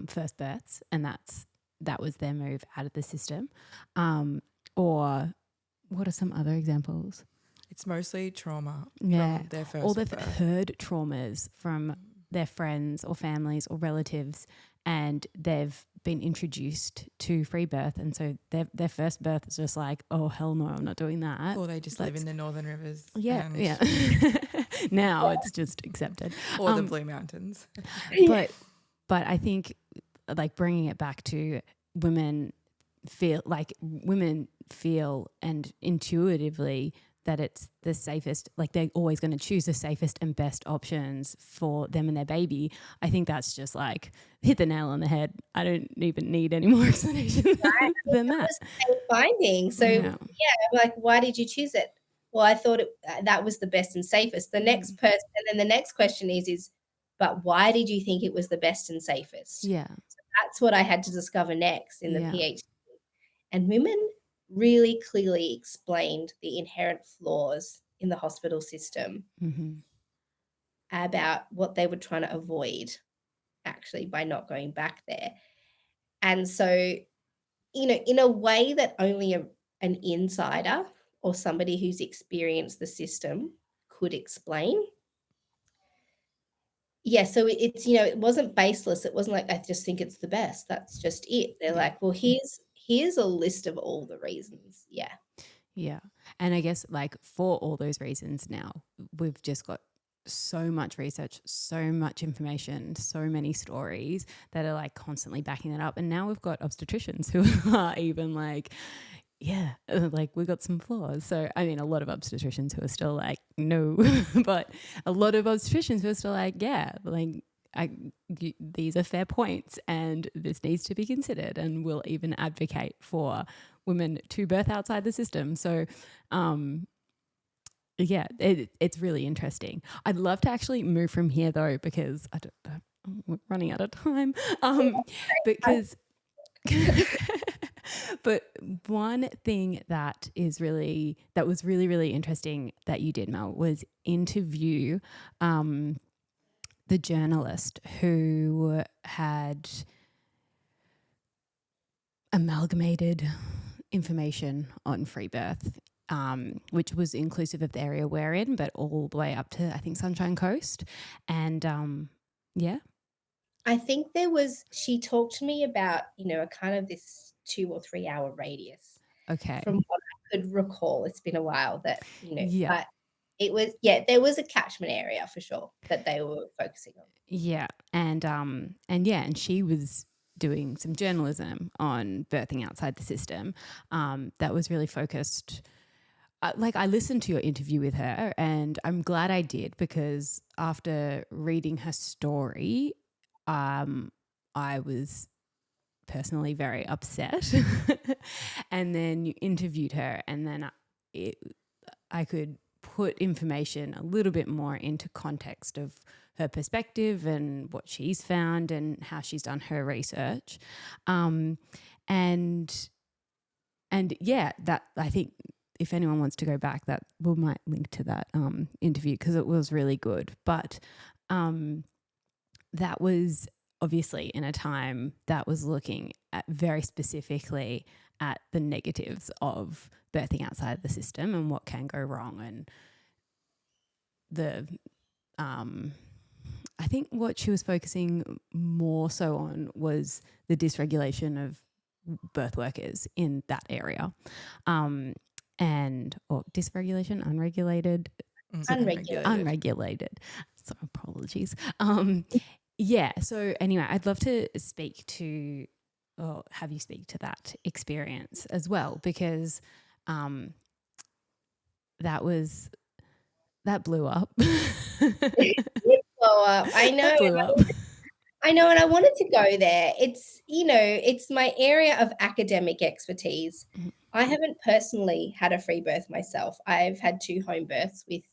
first births and that was their move out of the system, or what are some other examples? it's mostly trauma Yeah, from their or first they've birth. heard traumas from their friends or families or relatives, and they've been introduced to free birth, and so their first birth is just like, oh hell no, I'm not doing that. Or they just live in the Northern Rivers. Yeah, and, yeah. Now it's just accepted. Or the Blue Mountains. But I think like bringing it back to women feel and intuitively that it's the safest, like they're always going to choose the safest and best options for them and their baby. I think that's just like hit the nail on the head. I don't even need any more explanation than that. Was the same finding. So Yeah. like, why did you choose it? Well, I thought that was the best and safest. The next person, and then the next question is, but why did you think it was the best and safest? Yeah. So that's what I had to discover next in the Yeah. PhD. And women really clearly explained the inherent flaws in the hospital system about what they were trying to avoid actually by not going back there. And so, in a way that only an insider or somebody who's experienced the system could explain. Yeah, so it's, it wasn't baseless. It wasn't like, I just think it's the best. That's just it. They're like, well, here's a list of all the reasons. Yeah. Yeah. And I guess like for all those reasons now, we've just got so much research, so much information, so many stories that are like constantly backing that up. And now we've got obstetricians who are even like, yeah, like we got some flaws. So, I mean, a lot of obstetricians who are still like, no, but a lot of obstetricians who are still like, yeah, like these are fair points and this needs to be considered, and will even advocate for women to birth outside the system. So, yeah, it's really interesting. I'd love to actually move from here though, because we're running out of time. Because but one thing that was really, really interesting that you did, Mel, was interview the journalist who had amalgamated information on free birth, which was inclusive of the area we're in, but all the way up to, I think, Sunshine Coast. And yeah. I think she talked to me about, a kind of this 2 or 3 hour radius. Okay. From what I could recall, it's been a while that, Yeah. but it was, there was a catchment area for sure that they were focusing on. Yeah. And she was doing some journalism on birthing outside the system that was really focused. I listened to your interview with her, and I'm glad I did, because after reading her story, I was personally very upset. And then you interviewed her, and then I could put information a little bit more into context of her perspective and what she's found and how she's done her research. And yeah, that, I think if anyone wants to go back, that we might link to that interview, because it was really good. But that was obviously in a time that was looking at very specifically at the negatives of birthing outside the system and what can go wrong. And I think what she was focusing more so on was the dysregulation of birth workers in that area. Or dysregulation, unregulated. Unregulated. So apologies. Yeah. So anyway, I'd love to have you speak to that experience as well, because that blew up. It blew up. I know. That blew up. I know, and I wanted to go there. It's, it's my area of academic expertise. I haven't personally had a free birth myself. I've had 2 home births with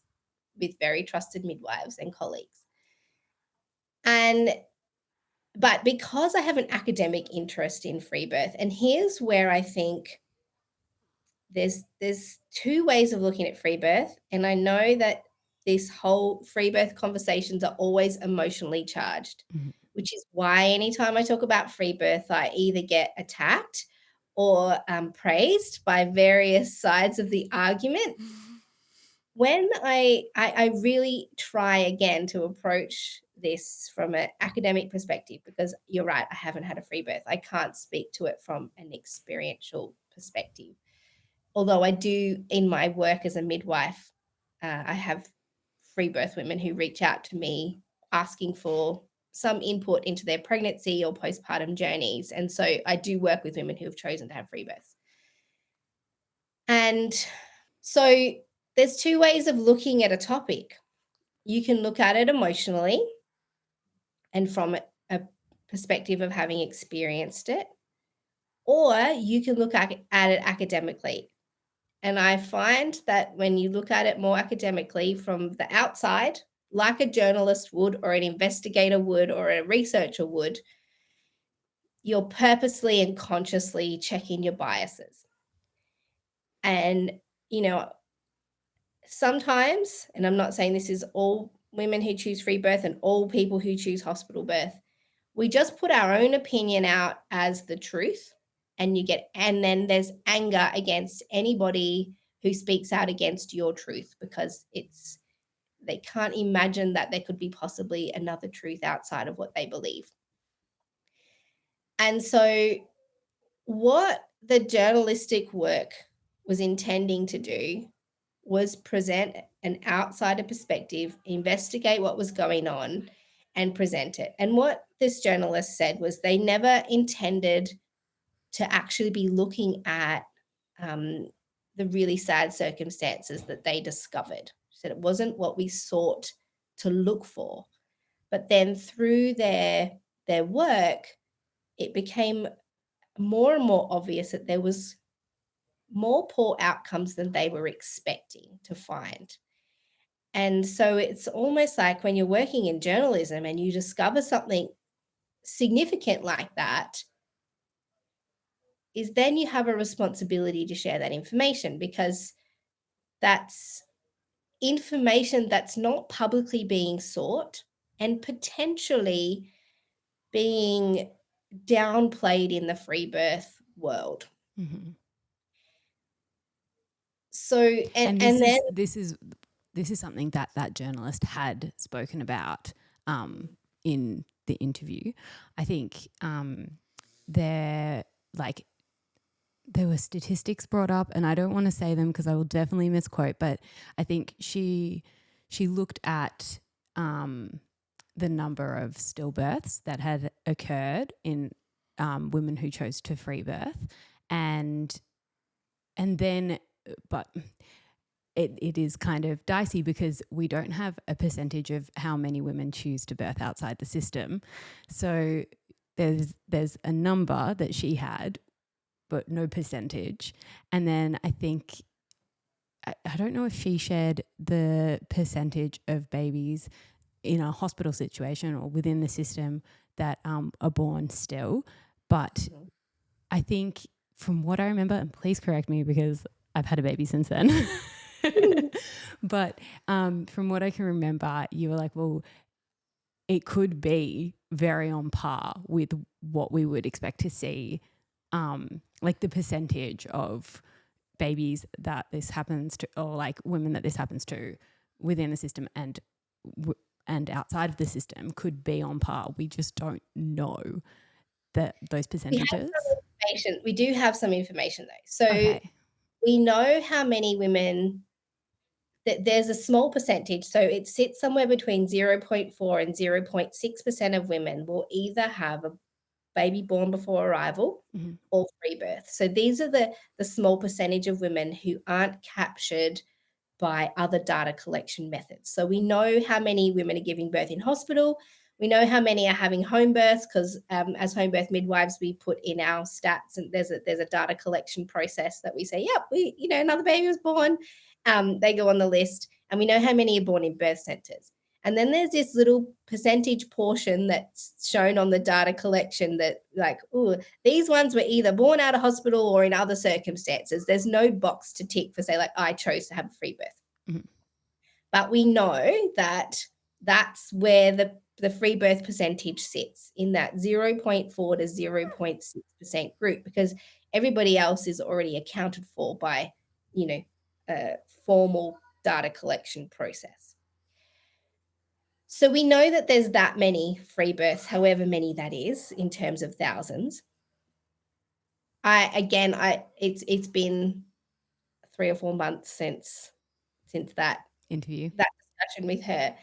very trusted midwives and colleagues. And But because I have an academic interest in free birth, and here's where I think there's two ways of looking at free birth, and I know that this whole free birth conversations are always emotionally charged, Mhm. which is why anytime I talk about free birth, I either get attacked or praised by various sides of the argument. When I really try again to approach this from an academic perspective, because you're right, I haven't had a free birth. I can't speak to it from an experiential perspective. Although I do in my work as a midwife, I have free birth women who reach out to me asking for some input into their pregnancy or postpartum journeys. And so I do work with women who have chosen to have free births. And so there's two ways of looking at a topic. You can look at it emotionally and from a perspective of having experienced it, or you can look at it academically. And I find that when you look at it more academically from the outside, like a journalist would, or an investigator would, or a researcher would, you're purposely and consciously checking your biases. And, you know, sometimes, and I'm not saying this is all women who choose free birth and all people who choose hospital birth, we just put our own opinion out as the truth, and then there's anger against anybody who speaks out against your truth, because they can't imagine that there could be possibly another truth outside of what they believe. And so what the journalistic work was intending to do was present an outsider perspective, investigate what was going on, and present it. And what this journalist said was they never intended to actually be looking at the really sad circumstances that they discovered. She said it wasn't what we sought to look for. But then through their work, it became more and more obvious that there was more poor outcomes than they were expecting to find. And so it's almost like when you're working in journalism and you discover something significant like that, is then you have a responsibility to share that information, because that's information that's not publicly being sought and potentially being downplayed in the free birth world. Mhm. So And and then this is something that that journalist had spoken about in the interview. I think there were statistics brought up, and I don't want to say them because I will definitely misquote, but I think she looked at the number of stillbirths that had occurred in women who chose to free birth, and then, but it is kind of dicey because we don't have a percentage of how many women choose to birth outside the system. So there's a number that she had, but no percentage. And then I think, I don't know if she shared the percentage of babies in a hospital situation or within the system that are born still. But I think from what I remember, and please correct me because I've had a baby since then, but from what I can remember, you were like, well, it could be very on par with what we would expect to see, like the percentage of babies that this happens to, or like women that this happens to within the system and outside of the system could be on par. We just don't know those percentages. We do have some information though. So Okay. we know how many women, that there's a small percentage. So it sits somewhere between 0.4 and 0.6% of women will either have a baby born before arrival or free birth. So these are the small percentage of women who aren't captured by other data collection methods. So we know how many women are giving birth in hospital. We know how many are having home births, because as home birth midwives, we put in our stats, and there's a data collection process that we say, yep, another baby was born. They go on the list, and we know how many are born in birth centers. And then there's this little percentage portion that's shown on the data collection that like, oh, these ones were either born out of hospital or in other circumstances. There's no box to tick for say like, I chose to have a free birth. Mhm. But we know that that's where the free birth percentage sits, in that 0.4 to 0.6% group, because everybody else is already accounted for by, a formal data collection process. So we know that there's that many free births, however many that is in terms of thousands. It's been 3 or 4 months since that Interview. discussion with her.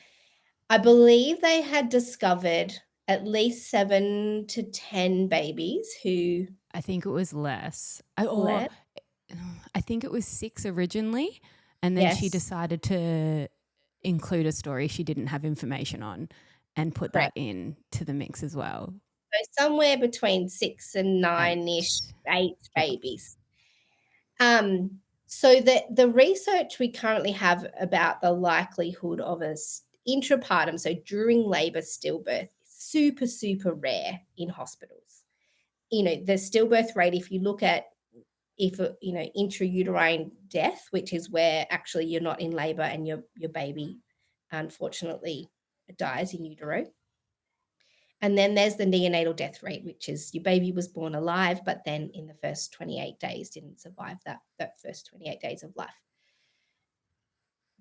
I believe they had discovered at least 7 to 10 babies who I think it was less. led. I think it was 6 originally, and then she Yes, decided to include a story she didn't have information on and put that correct. in to the mix as well. So somewhere between 6 and 9-ish, 8 Yep. babies. So the research we currently have about the likelihood of intrapartum, so during labor stillbirth, super, super rare in hospitals. The stillbirth rate, if you look at intrauterine death, which is where actually you're not in labor and your baby unfortunately dies in utero. And then there's the neonatal death rate, which is your baby was born alive, but then in the first 28 days didn't survive that first 28 days of life.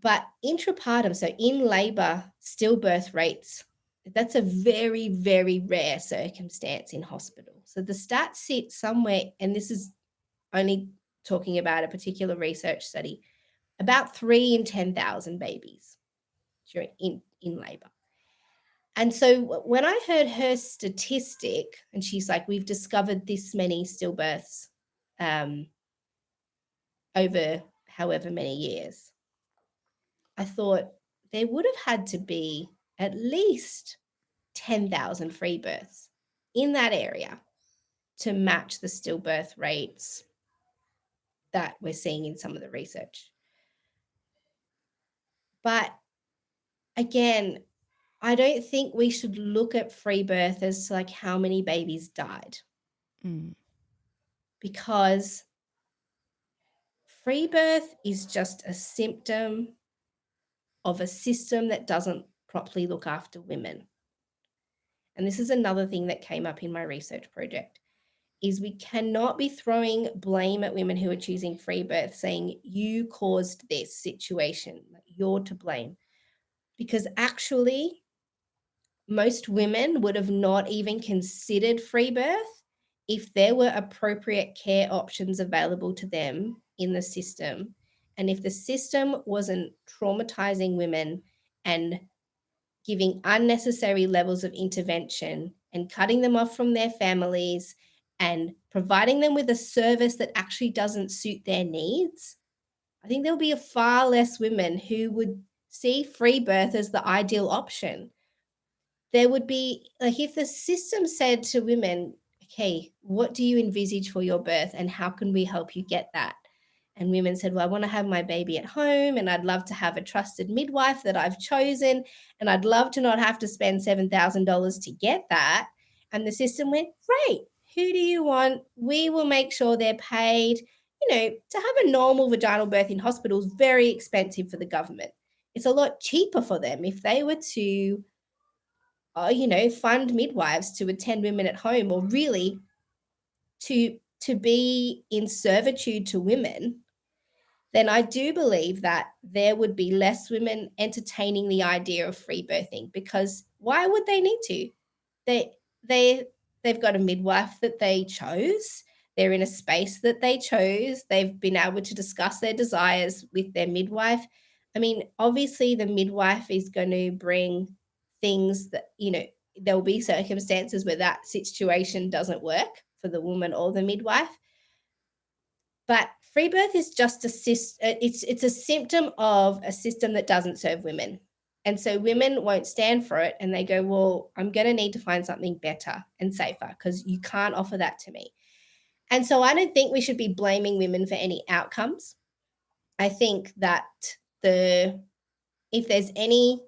But intrapartum, so in labor, stillbirth rates, that's a very, very rare circumstance in hospital. So the stats sit somewhere, and this is only talking about a particular research study, about 3 in 10,000 babies during in labor. And so when I heard her statistic, and she's like, we've discovered this many stillbirths over however many years, I thought there would have had to be at least 10,000 free births in that area to match the stillbirth rates that we're seeing in some of the research. But again, I don't think we should look at free birth as like how many babies died, because free birth is just a symptom of a system that doesn't properly look after women. And this is another thing that came up in my research project, is we cannot be throwing blame at women who are choosing free birth, saying you caused this situation, you're to blame. Because actually, most women would have not even considered free birth if there were appropriate care options available to them in the system. And if the system wasn't traumatizing women and giving unnecessary levels of intervention and cutting them off from their families and providing them with a service that actually doesn't suit their needs, I think there'll be far less women who would see free birth as the ideal option. There would be, like, if the system said to women, okay, what do you envisage for your birth and how can we help you get that? And women said, well, I want to have my baby at home and I'd love to have a trusted midwife that I've chosen and I'd love to not have to spend $7,000 to get that. And the system went, great, who do you want? We will make sure they're paid. To have a normal vaginal birth in hospital is very expensive for the government. It's a lot cheaper for them if they were to fund midwives to attend women at home, or really to be in servitude to women. Then I do believe that there would be less women entertaining the idea of free birthing, because why would they need to? They've got a midwife that they chose. They're in a space that they chose. They've been able to discuss their desires with their midwife. I mean, obviously the midwife is going to bring things that, there'll be circumstances where that situation doesn't work for the woman or the midwife. But free birth is just it's a symptom of a system that doesn't serve women. And so women won't stand for it and they go, well, I'm going to need to find something better and safer because you can't offer that to me. And so I don't think we should be blaming women for any outcomes. I think that if there's any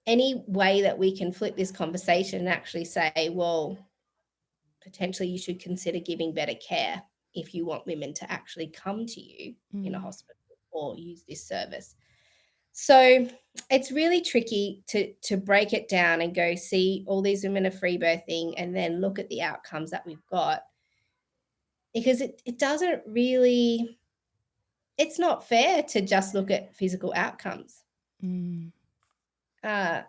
any way that we can flip this conversation and actually say, well, potentially you should consider giving better care if you want women to actually come to you in a hospital or use this service. So it's really tricky to break it down and go see all these women are free birthing and then look at the outcomes that we've got, because it doesn't really, it's not fair to just look at physical outcomes. Uh,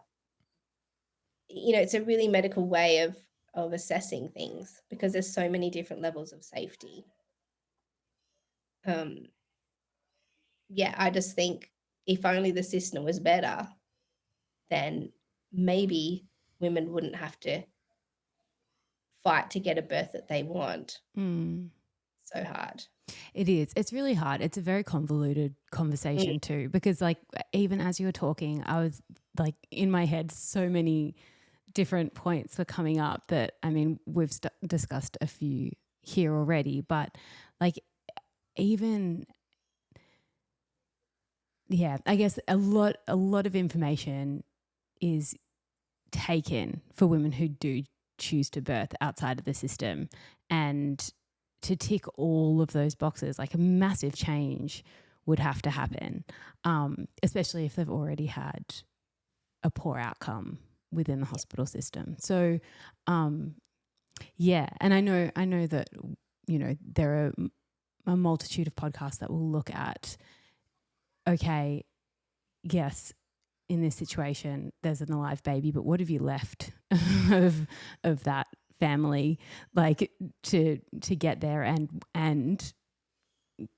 it's a really medical way of assessing things because there's so many different levels of safety. Yeah, I just think if only the system was better, then maybe women wouldn't have to fight to get a birth that they want. So hard. It is. It's really hard. It's a very convoluted conversation too, because like even as you were talking, I was like in my head, so many different points were coming up that, I mean, we've discussed a few here already, but like even, yeah, I guess a lot of information is taken for women who do choose to birth outside of the system, and to tick all of those boxes, like a massive change would have to happen, especially if they've already had a poor outcome within the hospital system. So, yeah, and I know that, there are a multitude of podcasts that will look at, okay, yes, in this situation, there's an alive baby, but what have you left of that family, like to get there, and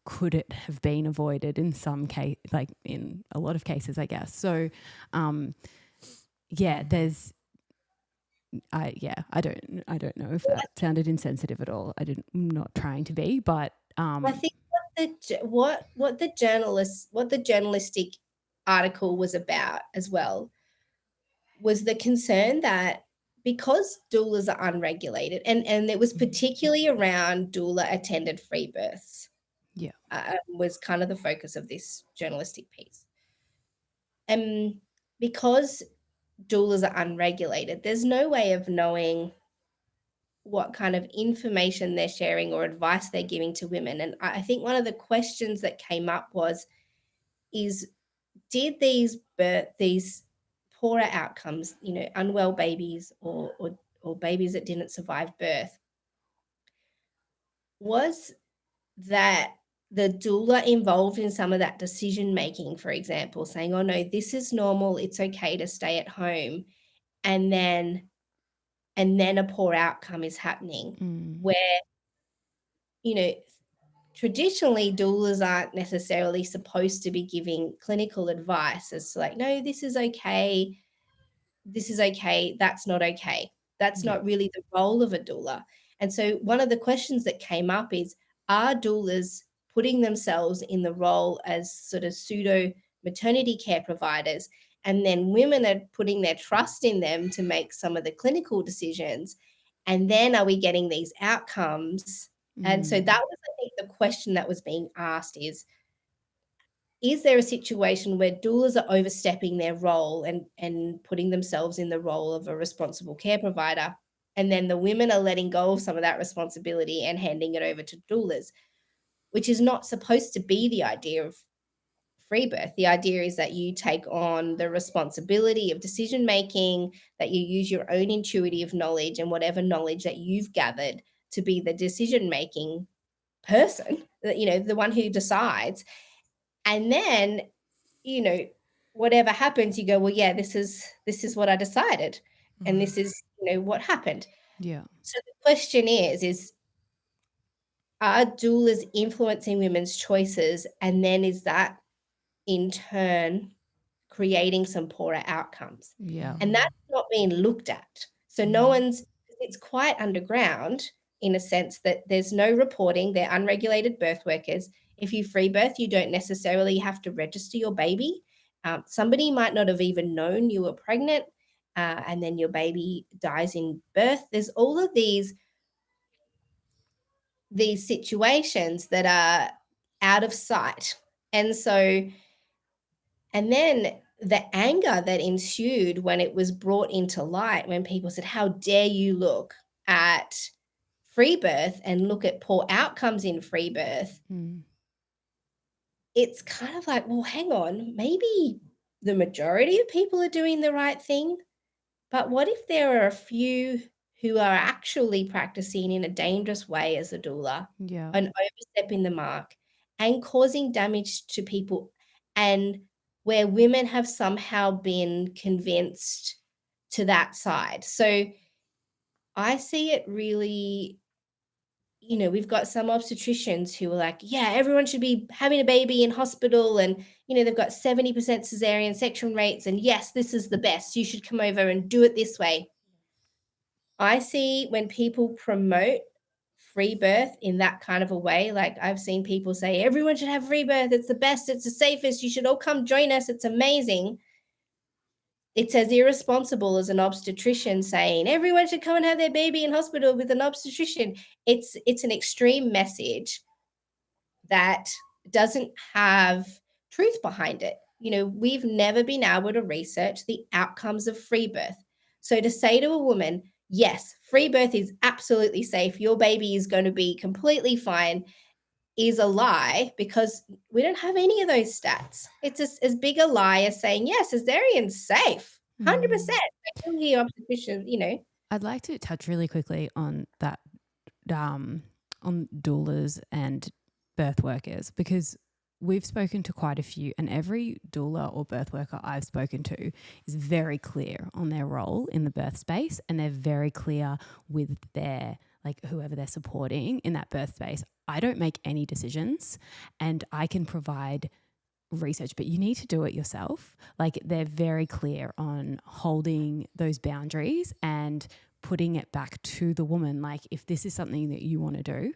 could it have been avoided in some case, like in a lot of cases, I guess. So, yeah, I don't know if that sounded insensitive at all. I'm not trying to be, but I think what the journalistic article was about as well was the concern that because doulas are unregulated, and it was particularly around doula attended free births, yeah, was kind of the focus of this journalistic piece. And because doulas are unregulated, there's no way of knowing what kind of information they're sharing or advice they're giving to women. And I think one of the questions that came up is did these poorer outcomes, unwell babies or babies that didn't survive birth, was that the doula involved in some of that decision making, for example, saying, oh no, this is normal, it's okay to stay at home, and then a poor outcome is happening where, traditionally doulas aren't necessarily supposed to be giving clinical advice as to like, no, this is okay, that's not okay. That's not really the role of a doula. And so one of the questions that came up is, are doulas putting themselves in the role as sort of pseudo maternity care providers, and then women are putting their trust in them to make some of the clinical decisions, and then are we getting these outcomes? And so that was, I think, the question that was being asked is there a situation where doulas are overstepping their role and putting themselves in the role of a responsible care provider, and then the women are letting go of some of that responsibility and handing it over to doulas, which is not supposed to be the idea of free birth. The idea is that you take on the responsibility of decision making, that you use your own intuitive knowledge and whatever knowledge that you've gathered to be the decision making person, the one who decides. And then, whatever happens, you go, well, yeah, this is what I decided. And this is, what happened. yeah, So the question is are doulas influencing women's choices? And then is that in turn creating some poorer outcomes? yeah, And that's not being looked at. So it's quite underground in a sense that there's no reporting. They're unregulated birth workers. If you free birth, you don't necessarily have to register your baby. Somebody might not have even known you were pregnant, and then your baby dies in birth. There's all of these situations that are out of sight. And so, and then the anger that ensued when it was brought into light, when people said, how dare you look at free birth and look at poor outcomes in free birth, it's kind of like, well, hang on, maybe the majority of people are doing the right thing, but what if there are a few who are actually practicing in a dangerous way as a doula Yeah. and overstepping the mark and causing damage to people, and where women have somehow been convinced to that side? So I see it really, we've got some obstetricians who are like, yeah, everyone should be having a baby in hospital, and they've got 70% cesarean section rates, and yes, this is the best. You should come over and do it this way. I see when people promote free birth in that kind of a way, like I've seen people say, everyone should have free birth. It's the best. It's the safest. You should all come join us. It's amazing. It's as irresponsible as an obstetrician saying everyone should come and have their baby in hospital with an obstetrician. It's an extreme message that doesn't have truth behind it. We've never been able to research the outcomes of free birth. So to say to a woman, yes, free birth is absolutely safe, your baby is going to be completely fine, is a lie, because we don't have any of those stats. It's as big a lie as saying, yes, cesarean's safe, 100%. I can hear obstetricians. I'd like to touch really quickly on that, on doulas and birth workers, because we've spoken to quite a few, and every doula or birth worker I've spoken to is very clear on their role in the birth space, and they're very clear with their, like, whoever they're supporting in that birth space. I don't make any decisions, and I can provide research, but you need to do it yourself. Like, they're very clear on holding those boundaries and putting it back to the woman. Like, if this is something that you want to do,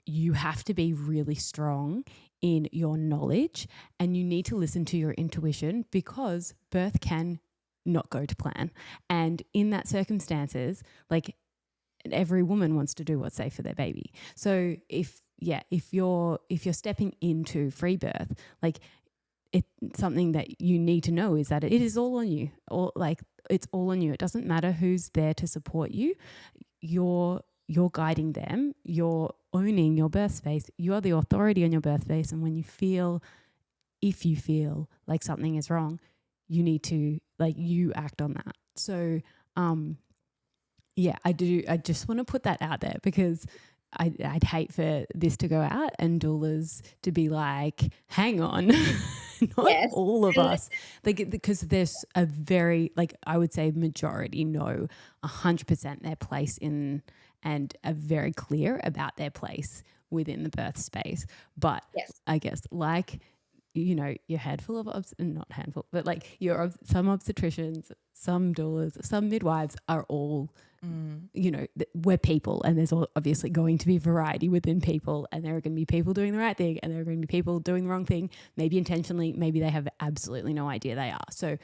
you have to be really strong in your knowledge, and you need to listen to your intuition, because birth can not go to plan. And in that circumstances, like, every woman wants to do what's safe for their baby. So if you're stepping into free birth, like, it's something that you need to know is that it is all on you, or like, it's all on you. It doesn't matter who's there to support you. You're guiding them. You're owning your birth space. You are the authority on your birth space. And when if you feel like something is wrong, you need to, like, you act on that. So, I just want to put that out there, because I'd hate for this to go out and doulas to be like, hang on, not Yes. all of us. Like, because there's a very, like, I would say majority know 100% their place in, and are very clear about their place within the birth space. But Yes. I guess, like, your handful of, not handful, but like some obstetricians, some doulas, some midwives are all, we're people, and there's obviously going to be variety within people, and there are going to be people doing the right thing, and there are going to be people doing the wrong thing, maybe intentionally, maybe they have absolutely no idea they are. So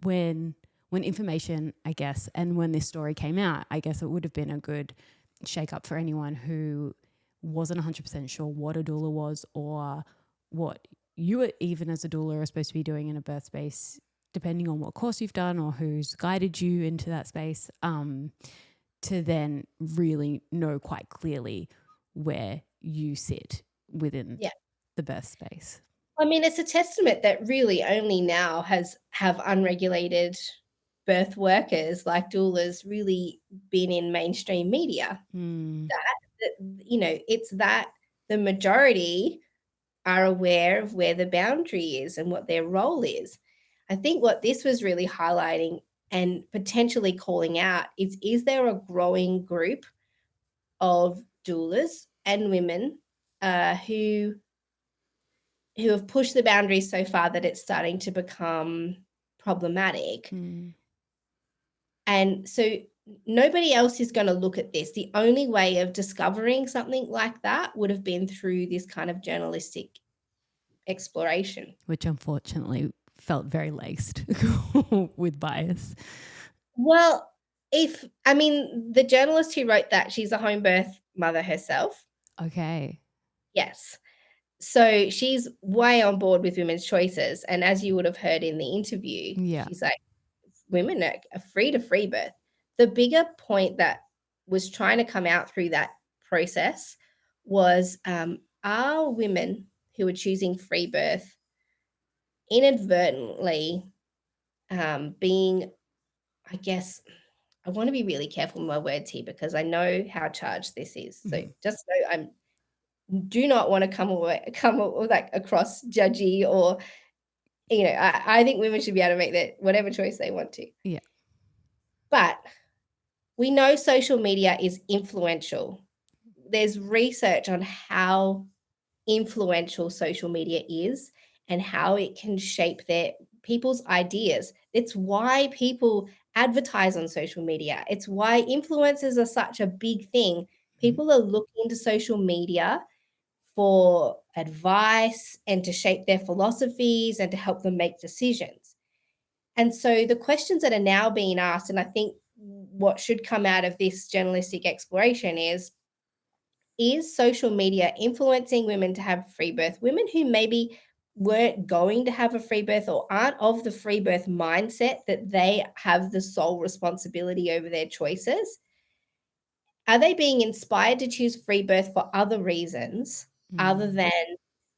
when information, I guess, and when this story came out, I guess it would have been a good shake up for anyone who wasn't 100% sure what a doula was, or what you were, even as a doula, are supposed to be doing in a birth space, depending on what course you've done or who's guided you into that space, to then really know quite clearly where you sit within the birth space. I mean, it's a testament that really only now have unregulated birth workers like doulas really been in mainstream media. It's that the majority are aware of where the boundary is and what their role is. I think what this was really highlighting and potentially calling out is there a growing group of doulas and women who have pushed the boundaries so far that it's starting to become problematic. And so nobody else is going to look at this. The only way of discovering something like that would have been through this kind of journalistic exploration, which unfortunately felt very laced with bias. Well, the journalist who wrote that, she's a home birth mother herself. Okay. Yes. So she's way on board with women's choices. And as you would have heard in the interview, Yeah. she's like, women are free to free birth. The bigger point that was trying to come out through that process was, are women who are choosing free birth inadvertently being, I guess, I want to be really careful with my words here because I know how charged this is. So just so I'm do not want to come like across judgy or I think women should be able to make that whatever choice they want to. Yeah. But we know social media is influential. There's research on how influential social media is and how it can shape their people's ideas. It's why people advertise on social media. It's why influencers are such a big thing. People are looking to social media for advice and to shape their philosophies and to help them make decisions. And so the questions that are now being asked, and I think what should come out of this journalistic exploration is social media influencing women to have free birth? Women who maybe weren't going to have a free birth or aren't of the free birth mindset that they have the sole responsibility over their choices. Are they being inspired to choose free birth for other reasons other than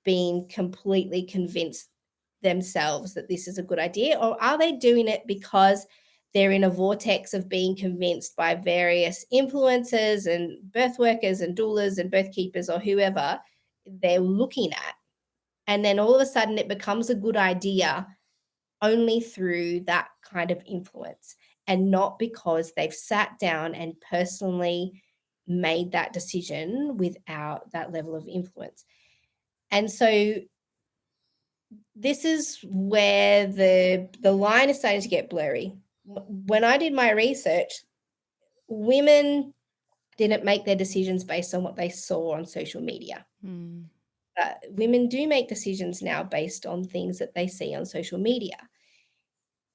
being completely convinced themselves that this is a good idea? Or are they doing it because they're in a vortex of being convinced by various influencers and birth workers and doulas and birth keepers or whoever they're looking at? And then all of a sudden it becomes a good idea only through that kind of influence and not because they've sat down and personally made that decision without that level of influence. And so this is where the line is starting to get blurry. When I did my research, women didn't make their decisions based on what they saw on social media. Women do make decisions now based on things that they see on social media.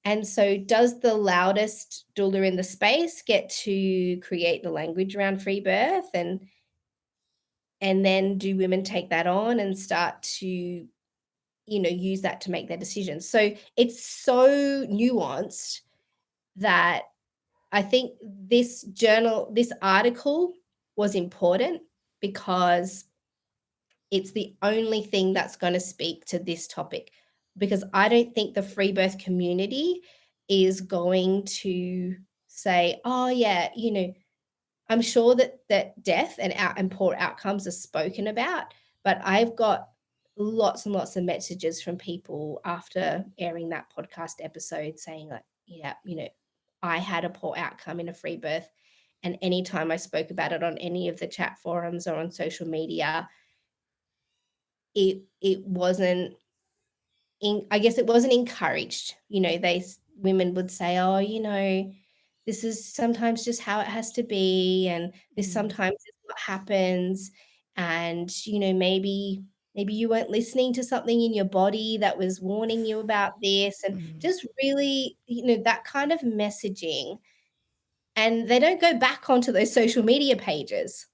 And so does the loudest doula in the space get to create the language around free birth? And then do women take that on and start to, use that to make their decisions? So it's so nuanced that I think this article was important because it's the only thing that's going to speak to this topic, because I don't think the free birth community is going to say, oh yeah, I'm sure that death and poor outcomes are spoken about, but I've got lots and lots of messages from people after airing that podcast episode saying like, yeah, I had a poor outcome in a free birth. And anytime I spoke about it on any of the chat forums or on social media, it wasn't I guess it wasn't encouraged. Women would say, oh, this is sometimes just how it has to be, and this sometimes is what happens. And, maybe you weren't listening to something in your body that was warning you about this, and just really, that kind of messaging. And they don't go back onto those social media pages.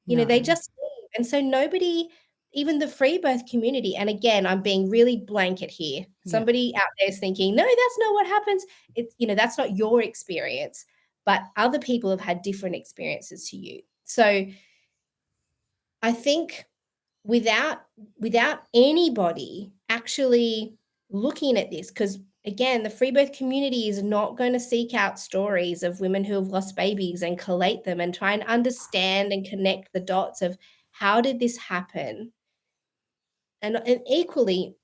They just leave. And so nobody, even the free birth community, and again, I'm being really blanket here. Somebody out there is thinking, no, that's not what happens. It's, that's not your experience, but other people have had different experiences to you. So I think without anybody actually looking at this, because again, the free birth community is not going to seek out stories of women who have lost babies and collate them and try and understand and connect the dots of how did this happen. And equally,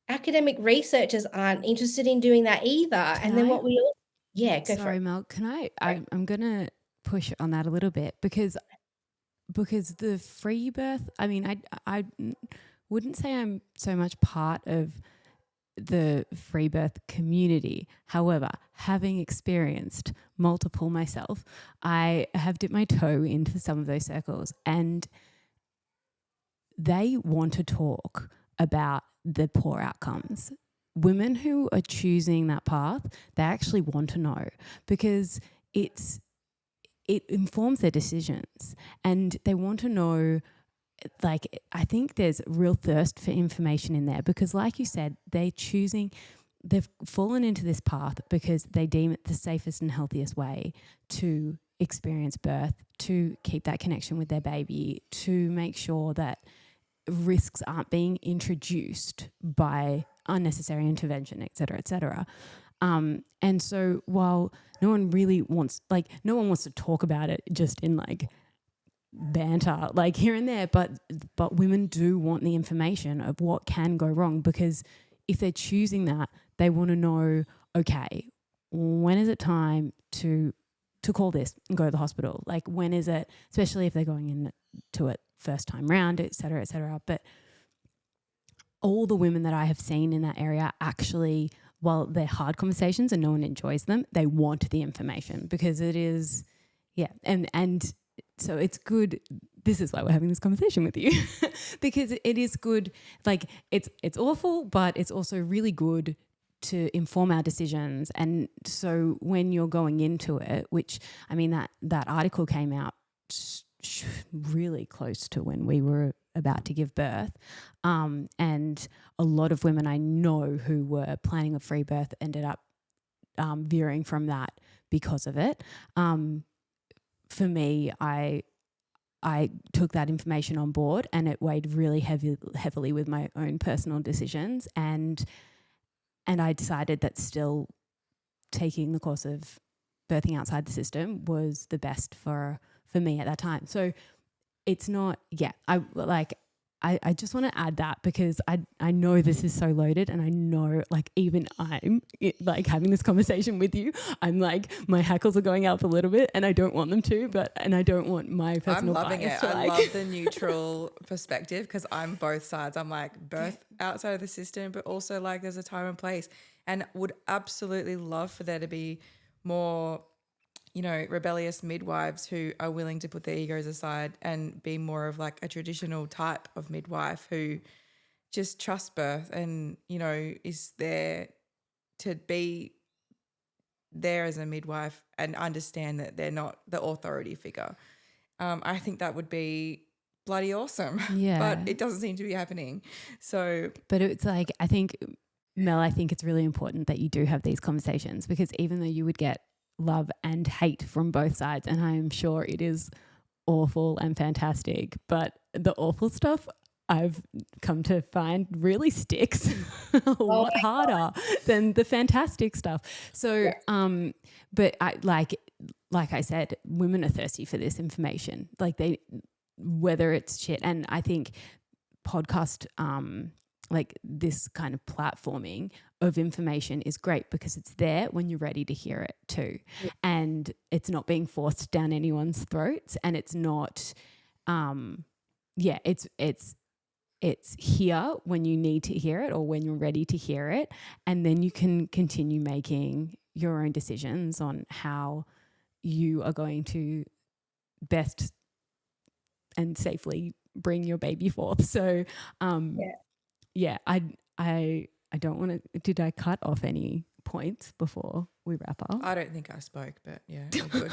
academic researchers aren't interested in doing that either. And then what we all, go for Sorry, it. Mel, I'm going to push on that a little bit because the free birth, I mean, I wouldn't say I'm so much part of the free birth community. However, having experienced multiple myself, I have dipped my toe into some of those circles, and they want to talk about the poor outcomes. Women who are choosing that path, they actually want to know because it informs their decisions, and they want to know like, I think there's real thirst for information in there because, like you said, they've fallen into this path because they deem it the safest and healthiest way to experience birth, to keep that connection with their baby, to make sure that risks aren't being introduced by unnecessary intervention, et cetera, et cetera. And so while no one wants to talk about it just in like banter, like here and there, but women do want the information of what can go wrong, because if they're choosing that, they want to know, okay, when is it time to call this and go to the hospital? Like, when is it, especially if they're going into it first time round, et cetera, et cetera. But all the women that I have seen in that area actually, while they're hard conversations and no one enjoys them, they want the information because it is, yeah. And so it's good. This is why we're having this conversation with you because it is good. Like, it's awful, but it's also really good to inform our decisions. And so when you're going into it, which, I mean, that article came out really close to when we were about to give birth, and a lot of women I know who were planning a free birth ended up veering from that because of it. For me, I took that information on board and it weighed really heavily with my own personal decisions, and I decided that still taking the course of birthing outside the system was the best for me at that time. So it's not, I just want to add that because I know this is so loaded, and I know, like, even I'm like having this conversation with you, I'm like, my hackles are going up a little bit, and I don't want them to, and I don't want my personal I'm loving bias it. to, I like, love the neutral perspective because I'm both sides. I'm like birth outside of the system, but also like there's a time and place, and would absolutely love for there to be more, rebellious midwives who are willing to put their egos aside and be more of like a traditional type of midwife who just trusts birth and, is there to be there as a midwife and understand that they're not the authority figure. I think that would be bloody awesome. Yeah. But it doesn't seem to be happening. So, but it's like, I think, Mel, I think it's really important that you do have these conversations because even though you would get love and hate from both sides, and I'm sure it is awful and fantastic, but the awful stuff I've come to find really sticks a lot harder than the fantastic stuff. So, but I like I said, women are thirsty for this information. Like, whether it's shit, and I think podcast, like this kind of platforming of information is great because it's there when you're ready to hear it too. Yeah. And it's not being forced down anyone's throats, and it's not, it's here when you need to hear it or when you're ready to hear it. And then you can continue making your own decisions on how you are going to best and safely bring your baby forth. So, I don't want to. Did I cut off any points before we wrap up? I don't think I spoke, but yeah, all good.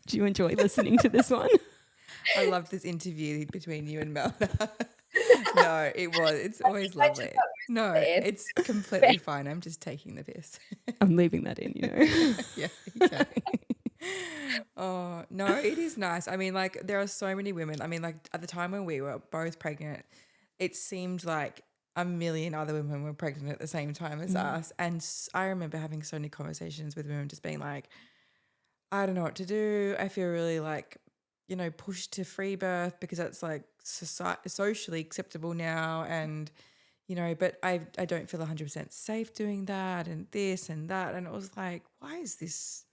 Do you enjoy listening to this one? I love this interview between you and Mel. No, it's always lovely. No, it's completely fine. I'm just taking the piss. I'm leaving that in, Yeah, you can. Oh, no, it is nice. I mean, like, there are so many women. I mean, like, at the time when we were both pregnant, it seemed like a million other women were pregnant at the same time as us. And I remember having so many conversations with women just being like, I don't know what to do. I feel really like, pushed to free birth because that's like socially acceptable now. And, but I don't feel 100% safe doing that and this and that. And it was like, why is this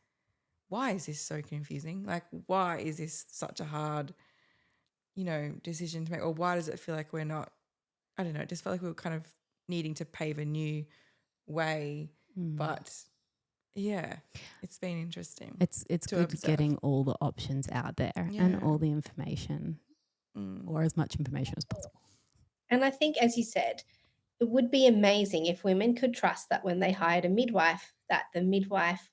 so confusing? Like, why is this such a hard, decision to make? Or why does it feel like we're not, I don't know, it just felt like we were kind of needing to pave a new way. But yeah, it's been interesting. It's good getting all the options out there and all the information, or as much information as possible. And I think, as you said, it would be amazing if women could trust that when they hired a midwife, that the midwife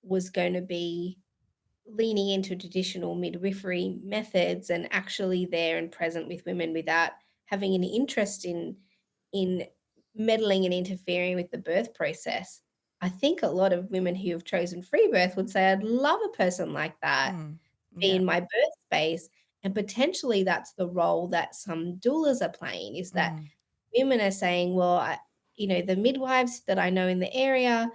was going to be leaning into traditional midwifery methods and actually there and present with women without having an interest in meddling and interfering with the birth process. I think a lot of women who have chosen free birth would say, I'd love a person like that Mm. be Yeah. in my birth space. And potentially that's the role that some doulas are playing, is that Mm. women are saying, well, the midwives that I know in the area,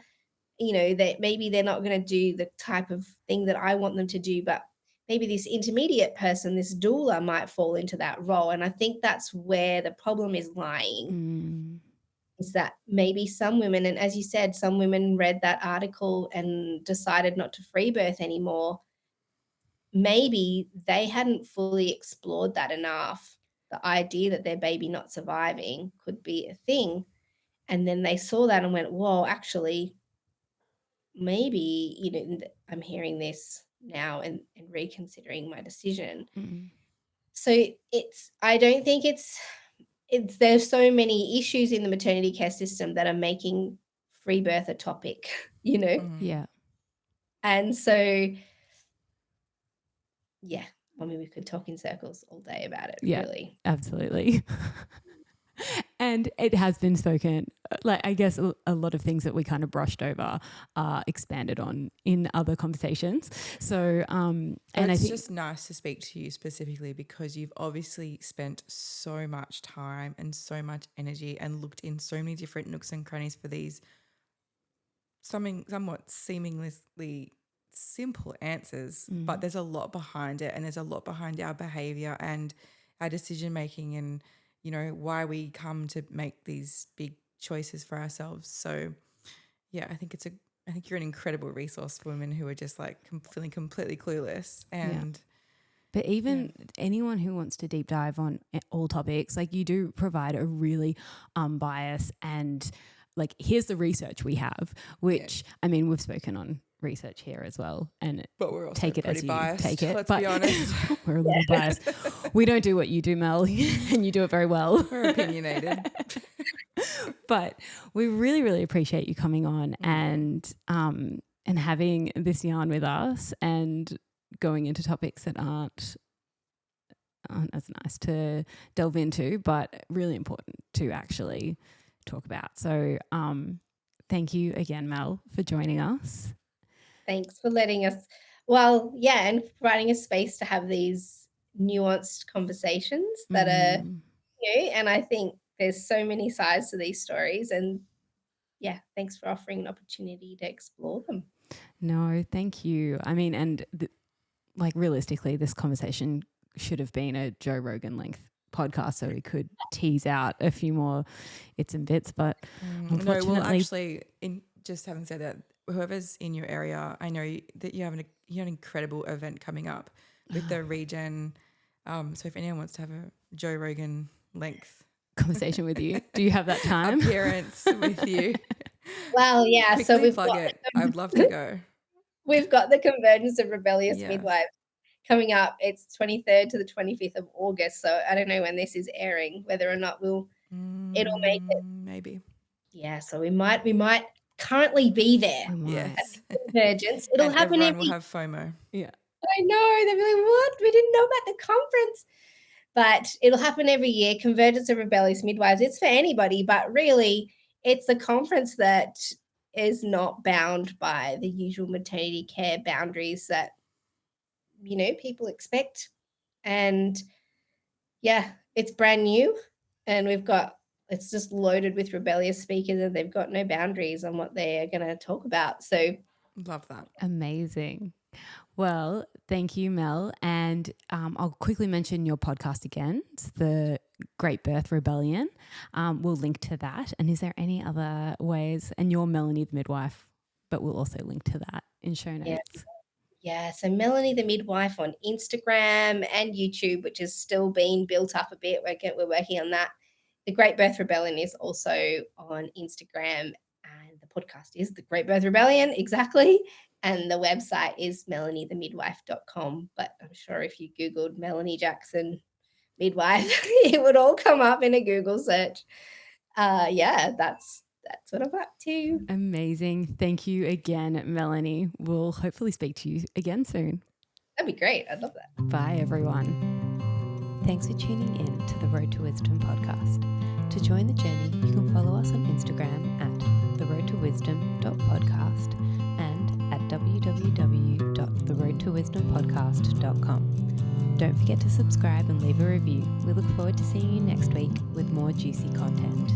that maybe they're not going to do the type of thing that I want them to do, but maybe this intermediate person, this doula, might fall into that role. And I think that's where the problem is lying, Mm. is that maybe some women, and as you said, some women read that article and decided not to free birth anymore. Maybe they hadn't fully explored that enough. The idea that their baby not surviving could be a thing. And then they saw that and went, whoa, actually, maybe, I'm hearing this now and reconsidering my decision. Mm. So I don't think there's so many issues in the maternity care system that are making free birth a topic, Mm. Yeah. And so, yeah, I mean, we could talk in circles all day about it, Yeah. really. Absolutely. And it has been spoken, like I guess a lot of things that we kind of brushed over are expanded on in other conversations. So, and It's I think just nice to speak to you specifically because you've obviously spent so much time and so much energy and looked in so many different nooks and crannies for these somewhat seemingly simple answers, but there's a lot behind it, and there's a lot behind our behavior and our decision making, and why we come to make these big choices for ourselves. So yeah, I think you're an incredible resource for women who are just like feeling completely clueless. And But even anyone who wants to deep dive on all topics, like you do provide a really unbiased and like, here's the research we have, which I mean, we've spoken on research here as well, and but we're also take it pretty as you biased, take it. let's But be honest. we're a little biased. We don't do what you do, Mel, and you do it very well. We're opinionated. But we really, really appreciate you coming on and having this yarn with us and going into topics that aren't as nice to delve into, but really important to actually talk about. So thank you again, Mel, for joining us. Thanks for letting us, and providing a space to have these nuanced conversations that are new. And I think there's so many sides to these stories. And thanks for offering an opportunity to explore them. No, thank you. I mean, and like realistically, this conversation should have been a Joe Rogan length podcast so we could tease out a few more bits and bits, but unfortunately... No, well, actually, just having said that, whoever's in your area, I know that you have an incredible event coming up with the region. So if anyone wants to have a Joe Rogan length conversation with you, do you have that time? Appearance with you. Well, yeah. Quickly so we've plug got it. I'd love to go. We've got the Convergence of Rebellious Yeah. Midwives coming up. It's 23rd to the 25th of August. So I don't know when this is airing, whether or not it'll make it. Maybe. Yeah, so we might currently be there. Yes. At the Convergence. It'll And happen everyone will have FOMO. Yeah. I know. They'll be like, what? We didn't know about the conference. But it'll happen every year. Convergence of Rebellious Midwives. It's for anybody, but really it's a conference that is not bound by the usual maternity care boundaries that people expect. And it's brand new, and it's just loaded with rebellious speakers, and they've got no boundaries on what they are going to talk about. So love that. Amazing. Well, thank you, Mel. And I'll quickly mention your podcast again. It's the Great Birth Rebellion. We'll link to that. And is there any other ways? And you're Melanie the Midwife, but we'll also link to that in show notes. Yeah, so Melanie the Midwife on Instagram and YouTube, which is still being built up a bit. We're working on that. The Great Birth Rebellion is also on Instagram, and the podcast is The Great Birth Rebellion, exactly. And the website is melaniethemidwife.com. But I'm sure if you Googled Melanie Jackson Midwife, it would all come up in a Google search. That's that's what I'm up to. Amazing. Thank you again, Melanie. We'll hopefully speak to you again soon. That'd be great. I'd love that. Bye, everyone. Thanks for tuning in to the Road to Wisdom podcast. To join the journey, you can follow us on Instagram at theroadtowisdom.podcast and at www.theroadtowisdompodcast.com. Don't forget to subscribe and leave a review. We look forward to seeing you next week with more juicy content.